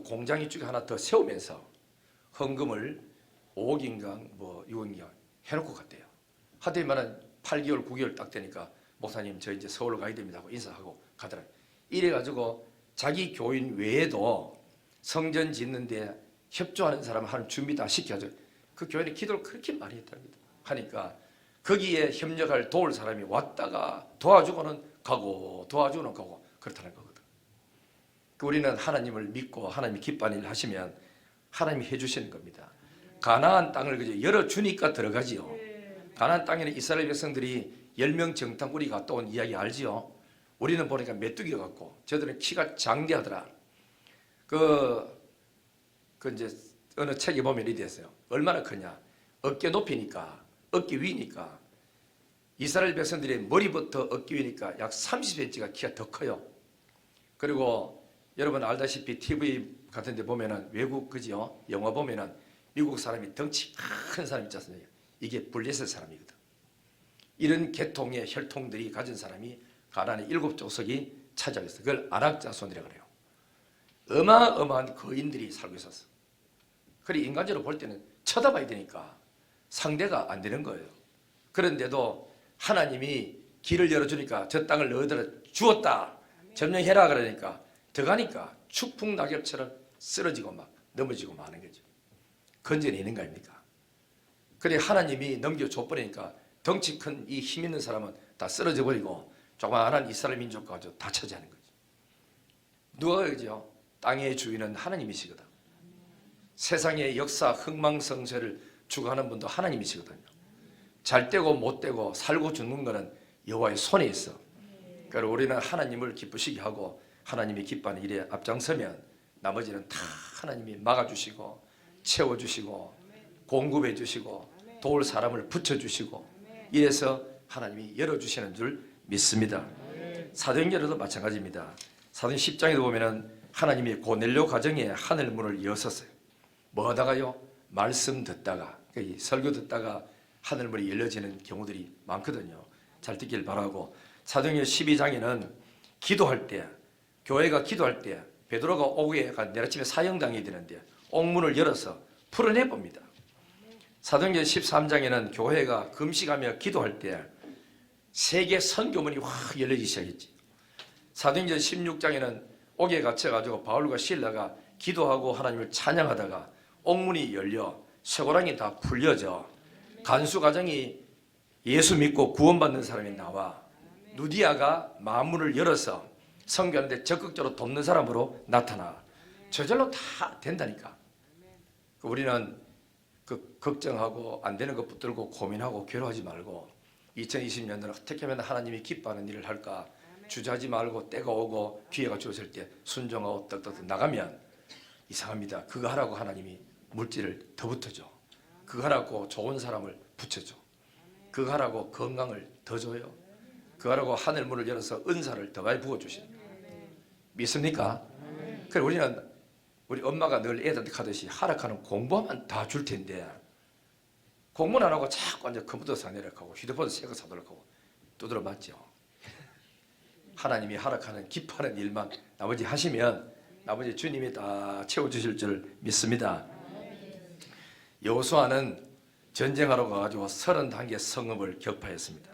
공장 이쪽에 하나 더 세우면서 헌금을 5억인가 뭐 6억인가 해놓고 갔대요. 하더니만은 8개월 9개월 딱 되니까 목사님 저 이제 서울로 가야 됩니다 하고 인사하고 가더라고요. 이래가지고 자기 교인 외에도 성전 짓는데 협조하는 사람 하는 준비 다 시켜줘. 그 교회는 기도를 그렇게 많이 했답니다. 하니까 거기에 협력할 도울 사람이 왔다가 도와주고는 가고 도와주고는 가고 그렇다는 거거든. 우리는 하나님을 믿고 하나님이 기뻐하는 일을 하시면 하나님이 해주시는 겁니다. 가나안 땅을 그저 열어주니까 들어가지요. 가나안 땅에는 이스라엘 백성들이 10명 정탐꾼이 갔다 온 이야기 알지요? 우리는 보니까 메뚜기 같고 저들은 키가 장대하더라. 그 이제 어느 책에 보면 이렇게 됐어요. 얼마나 크냐? 어깨 높이니까, 어깨 위니까 이스라엘 백성들의 머리부터 어깨 위니까 약 30cm가 키가 더 커요. 그리고 여러분 알다시피 TV 같은 데 보면은 외국 그죠? 영화 보면은 미국 사람이 덩치 큰 사람 있지 않습니까? 이게 블레셋 사람이거든. 이런 계통의 혈통들이 가진 사람이 가나안의 7족속이 차지하고 있어요. 그걸 아낙자손이라고 그래요. 어마어마한 거인들이 살고 있었어. 그래 인간적으로 볼 때는 쳐다봐야 되니까 상대가 안 되는 거예요. 그런데도 하나님이 길을 열어주니까 저 땅을 너희들 주었다. 점령해라 그러니까 들어가니까 축풍 낙엽처럼 쓰러지고 막 넘어지고 마는 거죠. 건져내는 거 아닙니까? 그래 하나님이 넘겨줘버리니까 덩치 큰 이 힘 있는 사람은 다 쓰러져 버리고 조그마한 이스라엘 민족과 다 처지하는 거죠. 누가 그러죠? 땅의 주인은 하나님이시거든. 세상의 역사 흥망성쇠를 주관하는 분도 하나님이시거든요. 잘 되고 못 되고 살고 죽는 거는 여호와의 손에 있어. 그러니까 우리는 하나님을 기쁘시게 하고 하나님이 기뻐하는 일에 앞장서면 나머지는 다 하나님이 막아주시고 채워주시고 공급해 주시고 도울 사람을 붙여주시고 이래서 하나님이 열어주시는 줄 믿습니다. 사도행전에도 마찬가지입니다. 사도행 10장에도 보면은 하나님이 고넬료 가정에 하늘 문을 여셨어요. 뭐 하다가요? 말씀 듣다가, 설교 듣다가 하늘 문이 열려지는 경우들이 많거든요. 잘 듣길 바라고. 사도행전 12장에는 기도할 때, 교회가 기도할 때 베드로가 오후에 내일 아침에 사형당해야 되는데 옥문을 열어서 풀어내 봅니다. 사도행전 13장에는 교회가 금식하며 기도할 때 세계 선교문이 확 열리기 시작했지. 사도행전 16장에는 옥에 갇혀가지고 바울과 실라가 기도하고 하나님을 찬양하다가 옥문이 열려 쇠고랑이 다 풀려져 간수 가정이 예수 믿고 구원받는 사람이 나와 누디아가 마문을 열어서 선교하는데 적극적으로 돕는 사람으로 나타나. 저절로 다 된다니까. 우리는 그 걱정하고 안 되는 것 붙들고 고민하고 괴로워하지 말고 2020년도는 어떻게 하면 하나님이 기뻐하는 일을 할까 주저하지 말고 때가 오고 기회가 주어질 때 순종하고 떡떡 나가면 이상합니다. 그거 하라고 하나님이 물질을 더 붙여줘. 그거 하라고 좋은 사람을 붙여줘. 그거 하라고 건강을 더 줘요. 그거 하라고 하늘 문을 열어서 은사를 더 많이 부어주시는 거예요. 믿습니까? 그래 우리는 우리 엄마가 늘 애들한테 하듯이 하락하는 공부하면 다 줄 텐데 공부는 안 하고 자꾸 앉아 컴퓨터 사내려가고 휴대폰 새거 사도록 하고 두드려 맞죠. 하나님이 하락하는 기뻐하는 일만 나머지 하시면 나머지 주님이 다 채워주실 줄 믿습니다. 여호수아는 전쟁하러 가가지고 31개 성읍을 격파했습니다.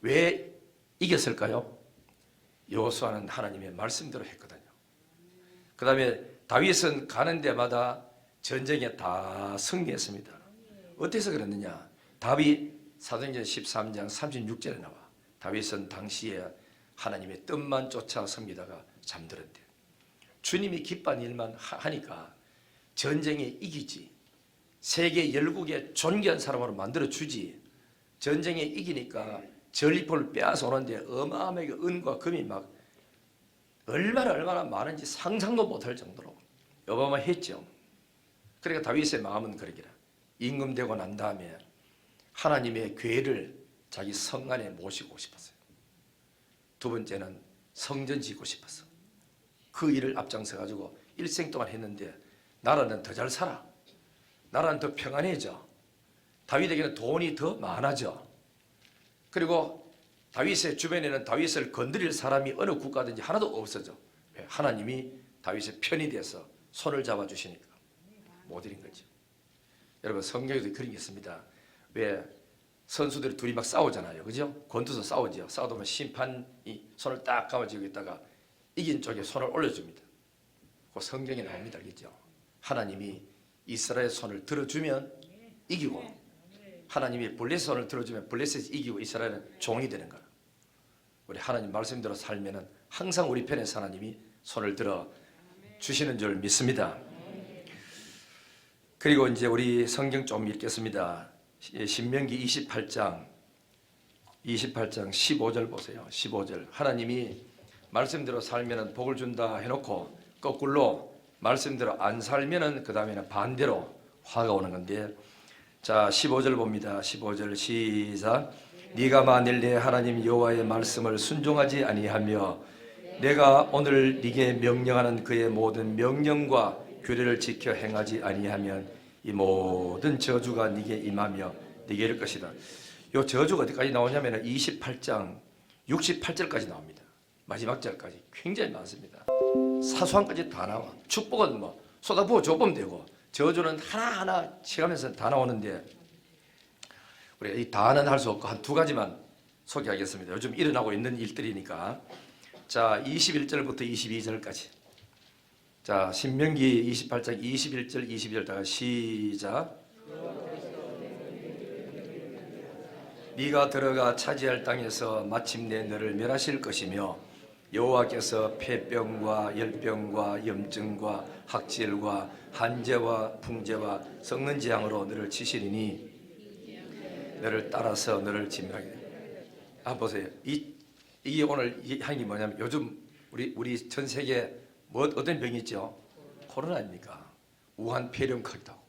왜 이겼을까요? 여호수아는 하나님의 말씀대로 했거든요. 그 다음에 다윗은 가는 데마다 전쟁에 다 승리했습니다. 어때서 그랬느냐? 다윗 사도행전 13장 36절에 나와 다윗은 당시에 하나님의 뜻만 쫓아 섬기다가 잠들었대. 주님이 기뻐한 일만 하니까 전쟁에 이기지. 세계 열국의 존귀한 사람으로 만들어주지. 전쟁에 이기니까 전리품을 빼앗아 오는데 어마어마하게 은과 금이 막 얼마나 많은지 상상도 못할 정도로 어마어마했죠. 그러니까 다윗의 마음은 그러기라. 임금되고 난 다음에 하나님의 궤를 자기 성 안에 모시고 싶었어요. 두 번째는 성전 짓고 싶었어. 그 일을 앞장서 가지고 일생 동안 했는데 나라는 더 잘 살아. 나라는 더 평안해져. 다윗에게는 돈이 더 많아져. 그리고 다윗의 주변에는 다윗을 건드릴 사람이 어느 국가든지 하나도 없어져. 하나님이 다윗의 편이 돼서 손을 잡아주시니까 못 이긴 거죠. 여러분 성경에도 그런 게 있습니다. 왜 선수들이 둘이 막 싸우잖아요. 그죠? 권투도 싸우죠. 싸우다 보면 심판이 손을 딱 감아쥐고 있다가 이긴 쪽에 손을 올려줍니다. 그 성경에 나옵니다. 그죠? 하나님이 이스라엘 손을 들어주면 이기고 하나님이 블레셋 손을 들어주면 블레셋이 이기고 이스라엘은 종이 되는 거라. 우리 하나님 말씀대로 살면은 항상 우리 편에 하나님이 손을 들어 주시는 줄 믿습니다. 그리고 이제 우리 성경 좀 읽겠습니다. 신명기 28장 15절 보세요. 15절 하나님이 말씀대로 살면은 복을 준다 해놓고 거꾸로 말씀대로 안 살면은 그 다음에는 반대로 화가 오는 건데 자 15절 봅니다. 15절 시작. 네가 만일 내 하나님 여호와의 말씀을 순종하지 아니하며 내가 오늘 네게 명령하는 그의 모든 명령과 규례를 지켜 행하지 아니하면 이 모든 저주가 네게 임하며 네게 이를 것이다. 이 저주가 어디까지 나오냐면 28장 68절까지 나옵니다. 마지막 절까지 굉장히 많습니다. 사소한 까지 다 나와. 축복은 뭐 쏟아부어 줘보면 되고 저주는 하나하나 치가면서 다 나오는데 우리가 이 다는 할 수 없고 한 두 가지만 소개하겠습니다. 요즘 일어나고 있는 일들이니까. 자 21절부터 22절까지. 자 신명기 28장 21절 22절 다 시작. 네가 들어가 차지할 땅에서 마침내 너를 멸하실 것이며 여호와께서 폐병과 열병과 염증과 학질과 한재와 풍재와 썩는 재앙으로 너를 치시리니 너를 따라서 너를 진멸하게 됩니다. 보세요. 이게 오늘 한 게 뭐냐면 요즘 우리 전 세계 어떤 병이 있죠? 코로나 아닙니까? 우한 폐렴 크기도 하고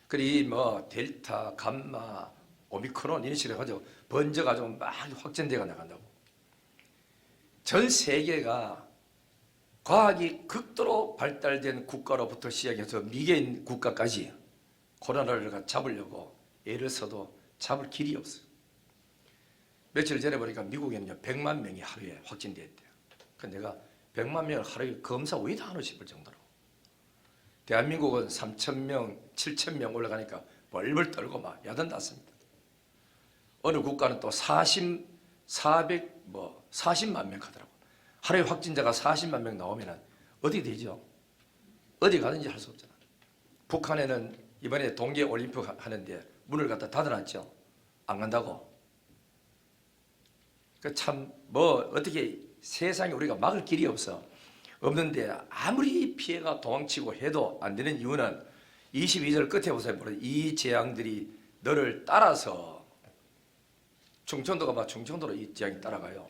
그리고 뭐 델타, 감마, 오미크론 이런 식으로 해가지고 번져가지고 막 확전되어 나간다고. 전 세계가 과학이 극도로 발달된 국가로부터 시작해서 미개인 국가까지 코로나를 잡으려고 애를 써도 잡을 길이 없어요. 며칠 전에 보니까 미국에는요 100만 명이 하루에 확진됐대요. 근데 내가 100만 명을 하루에 검사 왜 다 하나 싶을 정도로. 대한민국은 3,000명, 7,000명 올라가니까 벌벌 떨고 막 야단났습니다. 어느 국가는 또 40만 명 하더라고. 하루에 확진자가 40만 명 나오면 어디 되죠? 어디 가든지 할 수 없잖아. 북한에는 이번에 동계올림픽 하는데 문을 갖다 닫아놨죠. 안 간다고. 그 참 어떻게 세상에 우리가 막을 길이 없어. 없는데 아무리 피해가 도망치고 해도 안 되는 이유는 22절 끝에 보세요. 이 재앙들이 너를 따라서 충청도가 막 충청도로 이 재앙이 따라가요.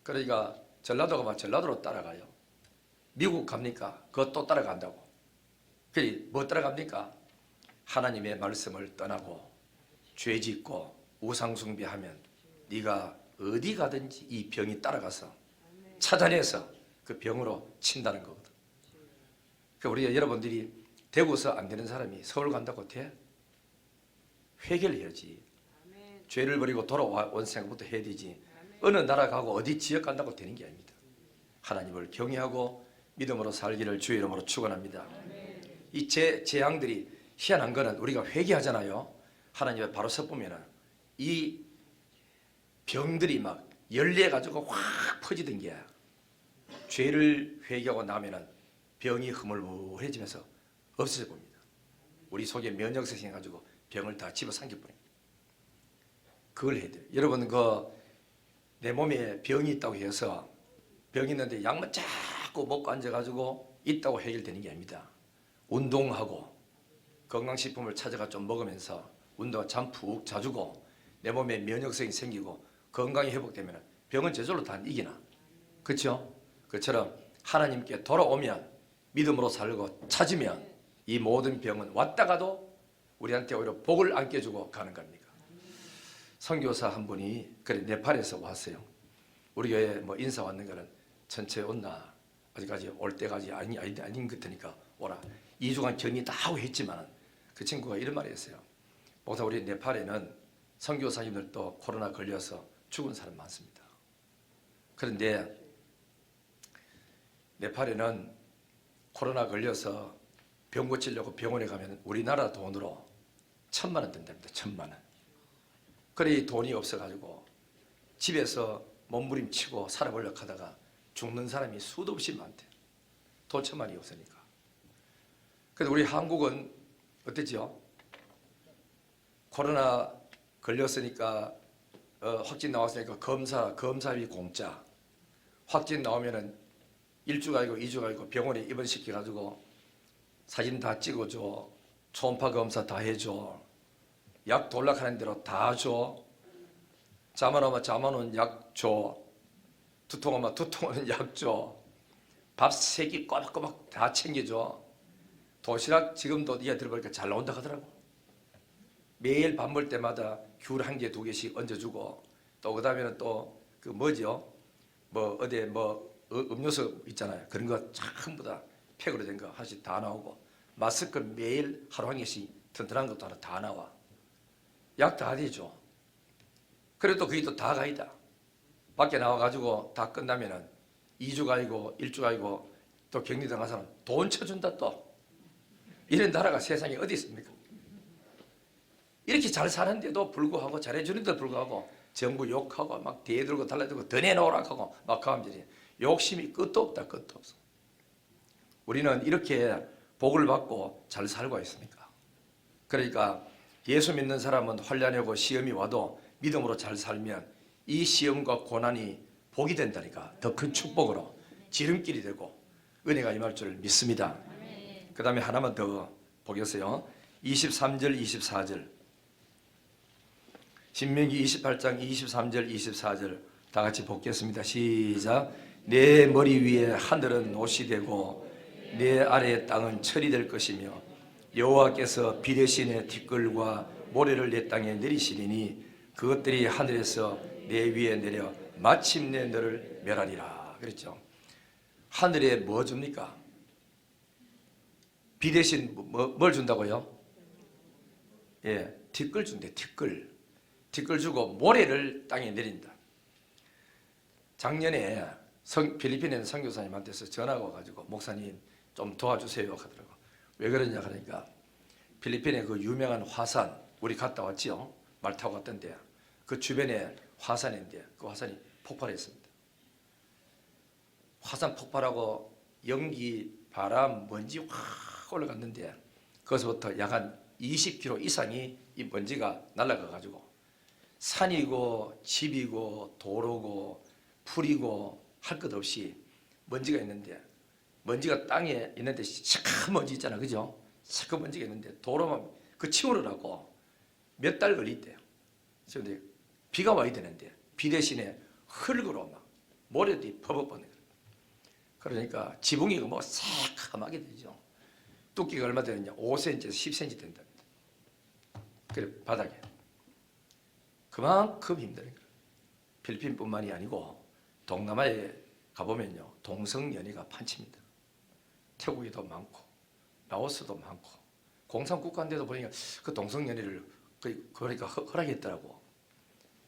그러니까 전라도가 막 전라도로 따라가요. 미국 갑니까? 그것도 따라간다고. 그리 뭐 따라갑니까? 하나님의 말씀을 떠나고 죄 짓고 우상 숭배하면 네가 어디 가든지 이 병이 따라가서 찾아내서 그 병으로 친다는 거거든. 그러니까 우리 여러분들이 대구서 안 되는 사람이 서울 간다고 돼? 회개를 해야지. 죄를 버리고 돌아온 생각부터 해야 되지. 어느 나라 가고 어디 지역 간다고 되는 게 아닙니다. 하나님을 경외하고 믿음으로 살기를 주의 이름으로 축원합니다. 이 재앙들이 희한한 거는 우리가 회개하잖아요. 하나님의 바로 서보면은 이 병들이 막 열려가지고 확 퍼지던 게 죄를 회개하고 나면은 병이 흐물흐물해지면서 없어져 봅니다. 우리 속에 면역성이 생겨가지고 병을 다 집어삼켜 버립니다. 그걸 해야 돼요. 여러분 내 몸에 병이 있다고 해서 병이 있는데 약만 자꾸 먹고 앉아가지고 있다고 해결되는 게 아닙니다. 운동하고 건강식품을 찾아가 좀 먹으면서 운동을 잠 푹 자주고 내 몸에 면역성이 생기고 건강이 회복되면 병은 저절로 다 이기나. 그렇죠? 그처럼 하나님께 돌아오면 믿음으로 살고 찾으면 이 모든 병은 왔다가도 우리한테 오히려 복을 안겨주고 가는 겁니다. 선교사 한 분이 그래 네팔에서 왔어요. 우리 교회 뭐 인사 왔는 거는 전체 온나 아직까지 올 때까지 아닌 것 같으니까 오라. 2주간 격리 다 하고 했지만 그 친구가 이런 말을 했어요. 목사 우리 네팔에는 선교사님들도 코로나 걸려서 죽은 사람 많습니다. 그런데 네팔에는 코로나 걸려서 병 고치려고 병원에 가면 우리나라 돈으로 1,000만 원 든답니다. 1,000만 원. 그래 돈이 없어가지고 집에서 몸부림치고 살아보려고 하다가 죽는 사람이 수도 없이 많대요. 도처만이 없으니까. 그래서 우리 한국은 어땠죠? 코로나 걸렸으니까 확진 나왔으니까 검사비 공짜. 확진 나오면은 1주가 아니고 2주가 아니고 병원에 입원시켜가지고 사진 다 찍어줘. 초음파 검사 다 해줘. 약 돌락하는 대로 다 줘. 잠 안 오면 잠 안 오는 약 줘. 두통 오면 두통 오는 약 줘. 밥 3끼 꼬박꼬박 다 챙겨줘. 도시락 지금도 네가 들어보니까 잘 나온다 하더라고. 매일 밥 먹을 때마다 귤 1개, 2개씩 얹어주고 또 그 다음에는 또 그 뭐죠? 뭐 어디 뭐 음료수 있잖아요. 그런 거 전부 다 팩으로 된 거 하나씩 다 나오고 마스크 매일 하루 1개씩 튼튼한 것도 하나 다 나와. 약 다 되죠. 그래도 그게 또 다 가이다. 밖에 나와가지고 다 끝나면은 2주가 아니고 1주가 아니고 또 격리당 간 사람 돈 쳐준다 또. 이런 나라가 세상에 어디 있습니까? 이렇게 잘 사는데도 불구하고 잘해주는데도 불구하고 정부 욕하고 막 대들고 달라들고 더 내놓으라 하고 막 하면서 욕심이 끝도 없다. 끝도 없어. 우리는 이렇게 복을 받고 잘 살고 있습니까? 그러니까 예수 믿는 사람은 환난이 오고 시험이 와도 믿음으로 잘 살면 이 시험과 고난이 복이 된다니까. 더 큰 축복으로 지름길이 되고 은혜가 임할 줄 믿습니다. 그 다음에 하나만 더 보겠어요. 23절 24절 신명기 28장 23절 24절 다 같이 보겠습니다. 시작. 내 머리 위에 하늘은 옷이 되고 내 아래의 땅은 철이 될 것이며 여호와께서 비 대신에 티끌과 모래를 내 땅에 내리시리니 그것들이 하늘에서 내 위에 내려 마침내 너를 멸하리라. 그랬죠. 하늘에 뭐 줍니까? 비 대신 뭘 준다고요? 예, 티끌 준대. 티끌 주고 모래를 땅에 내린다. 작년에 필리핀에 선교사님한테서 전화가 와가지고 목사님 좀 도와주세요 하더라고. 왜 그러냐 하니까 필리핀에 그 유명한 화산 우리 갔다 왔지요. 말 타고 갔던데 그 주변에 화산인데 그 화산이 폭발했습니다. 화산 폭발하고 연기, 바람, 먼지 확 올라갔는데 거기서부터 약 한 20km 이상이 이 먼지가 날아가 가지고 산이고 집이고 도로고 풀이고 할 것 없이 먼지가 있는데, 먼지가 땅에 있는데 시커먼 먼지 있잖아, 그죠? 시커먼 먼지가 있는데 도로만 그 치우느라고 몇 달 걸린대요. 그런데 비가 와야 되는데 비 대신에 흙으로 막 모래들이 퍼벅거리는 거예요. 그러니까 지붕이 뭐 새까맣게 되죠. 두께가 얼마 되느냐? 5cm에서 10cm 된답니다. 그래 바닥에 그만큼 힘든 거예요. 필리핀뿐만이 아니고 동남아에 가보면요, 동성연애가 판칩니다. 태국에도 많고 라오스도 많고 공산국가인데도 보니까 그 동성연애를 그러니까 허락했더라고.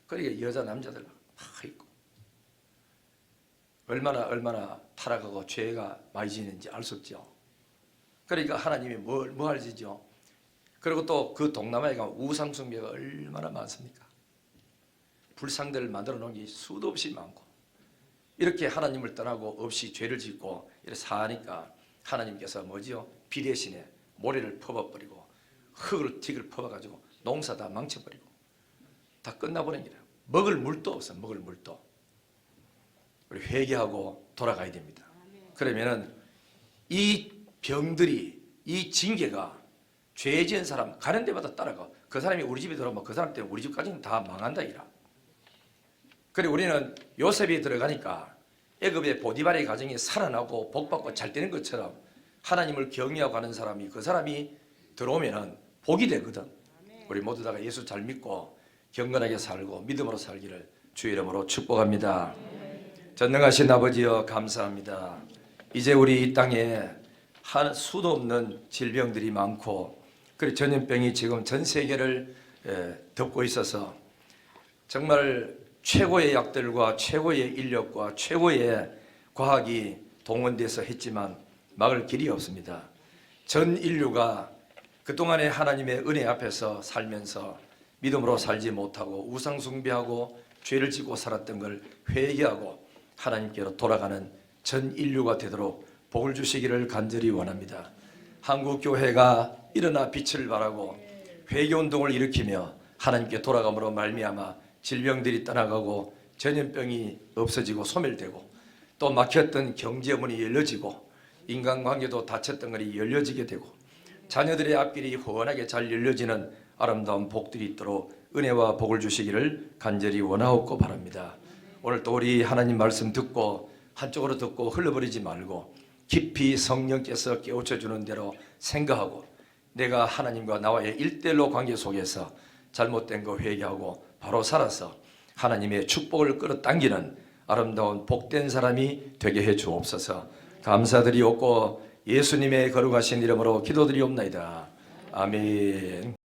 그러니까 여자 남자들 막 있고 얼마나 타락하고 죄가 많이 지는지 알 수 없죠. 그러니까 하나님이 뭐 알지죠? 그리고 또 그 동남아에 가면 우상 숭배가 얼마나 많습니까? 불상들을 만들어 놓은 게 수도 없이 많고, 이렇게 하나님을 떠나고 없이 죄를 짓고 이렇게 사니까 하나님께서 뭐지요? 비 대신에 모래를 퍼버버리고 흙을 틱을 퍼버가지고 농사 다 망쳐버리고 다 끝나버린 거예요. 먹을 물도 없어. 먹을 물도. 우리 회개하고 돌아가야 됩니다. 그러면은 이 병들이, 이 징계가 죄 지은 사람 가는 데마다 따라가. 그 사람이 우리 집에 들어오면 그 사람 때문에 우리 집까지는 다 망한다 이라. 그래 우리는 요셉이 들어가니까 애굽의 보디발의 가정이 살아나고 복받고 잘 되는 것처럼 하나님을 경외하고 가는 사람이, 그 사람이 들어오면은 복이 되거든. 우리 모두 다가 예수 잘 믿고 경건하게 살고 믿음으로 살기를 주의 이름으로 축복합니다. 전능하신 아버지여 감사합니다. 이제 우리 이 땅에 수도 없는 질병들이 많고, 그리고 전염병이 지금 전 세계를 덮고 있어서 정말 최고의 약들과 최고의 인력과 최고의 과학이 동원돼서 했지만 막을 길이 없습니다. 전 인류가 그동안에 하나님의 은혜 앞에서 살면서 믿음으로 살지 못하고 우상 숭배하고 죄를 짓고 살았던 걸 회개하고 하나님께로 돌아가는 전 인류가 되도록 복을 주시기를 간절히 원합니다. 한국교회가 일어나 빛을 발하고 회개운동을 일으키며 하나님께 돌아감으로 말미암아 질병들이 떠나가고 전염병이 없어지고 소멸되고 또 막혔던 경제문이 열려지고 인간관계도 닫혔던 것이 열려지게 되고 자녀들의 앞길이 훤하게 잘 열려지는 아름다운 복들이 있도록 은혜와 복을 주시기를 간절히 원하옵고 바랍니다. 오늘 또 우리 하나님 말씀 듣고 한쪽으로 듣고 흘러버리지 말고 깊이 성령께서 깨우쳐 주는 대로 생각하고 내가 하나님과 나와의 1:1 관계 속에서 잘못된 거 회개하고 바로 살아서 하나님의 축복을 끌어당기는 아름다운 복된 사람이 되게 해 주옵소서. 감사드리옵고 예수님의 거룩하신 이름으로 기도드리옵나이다. 아멘.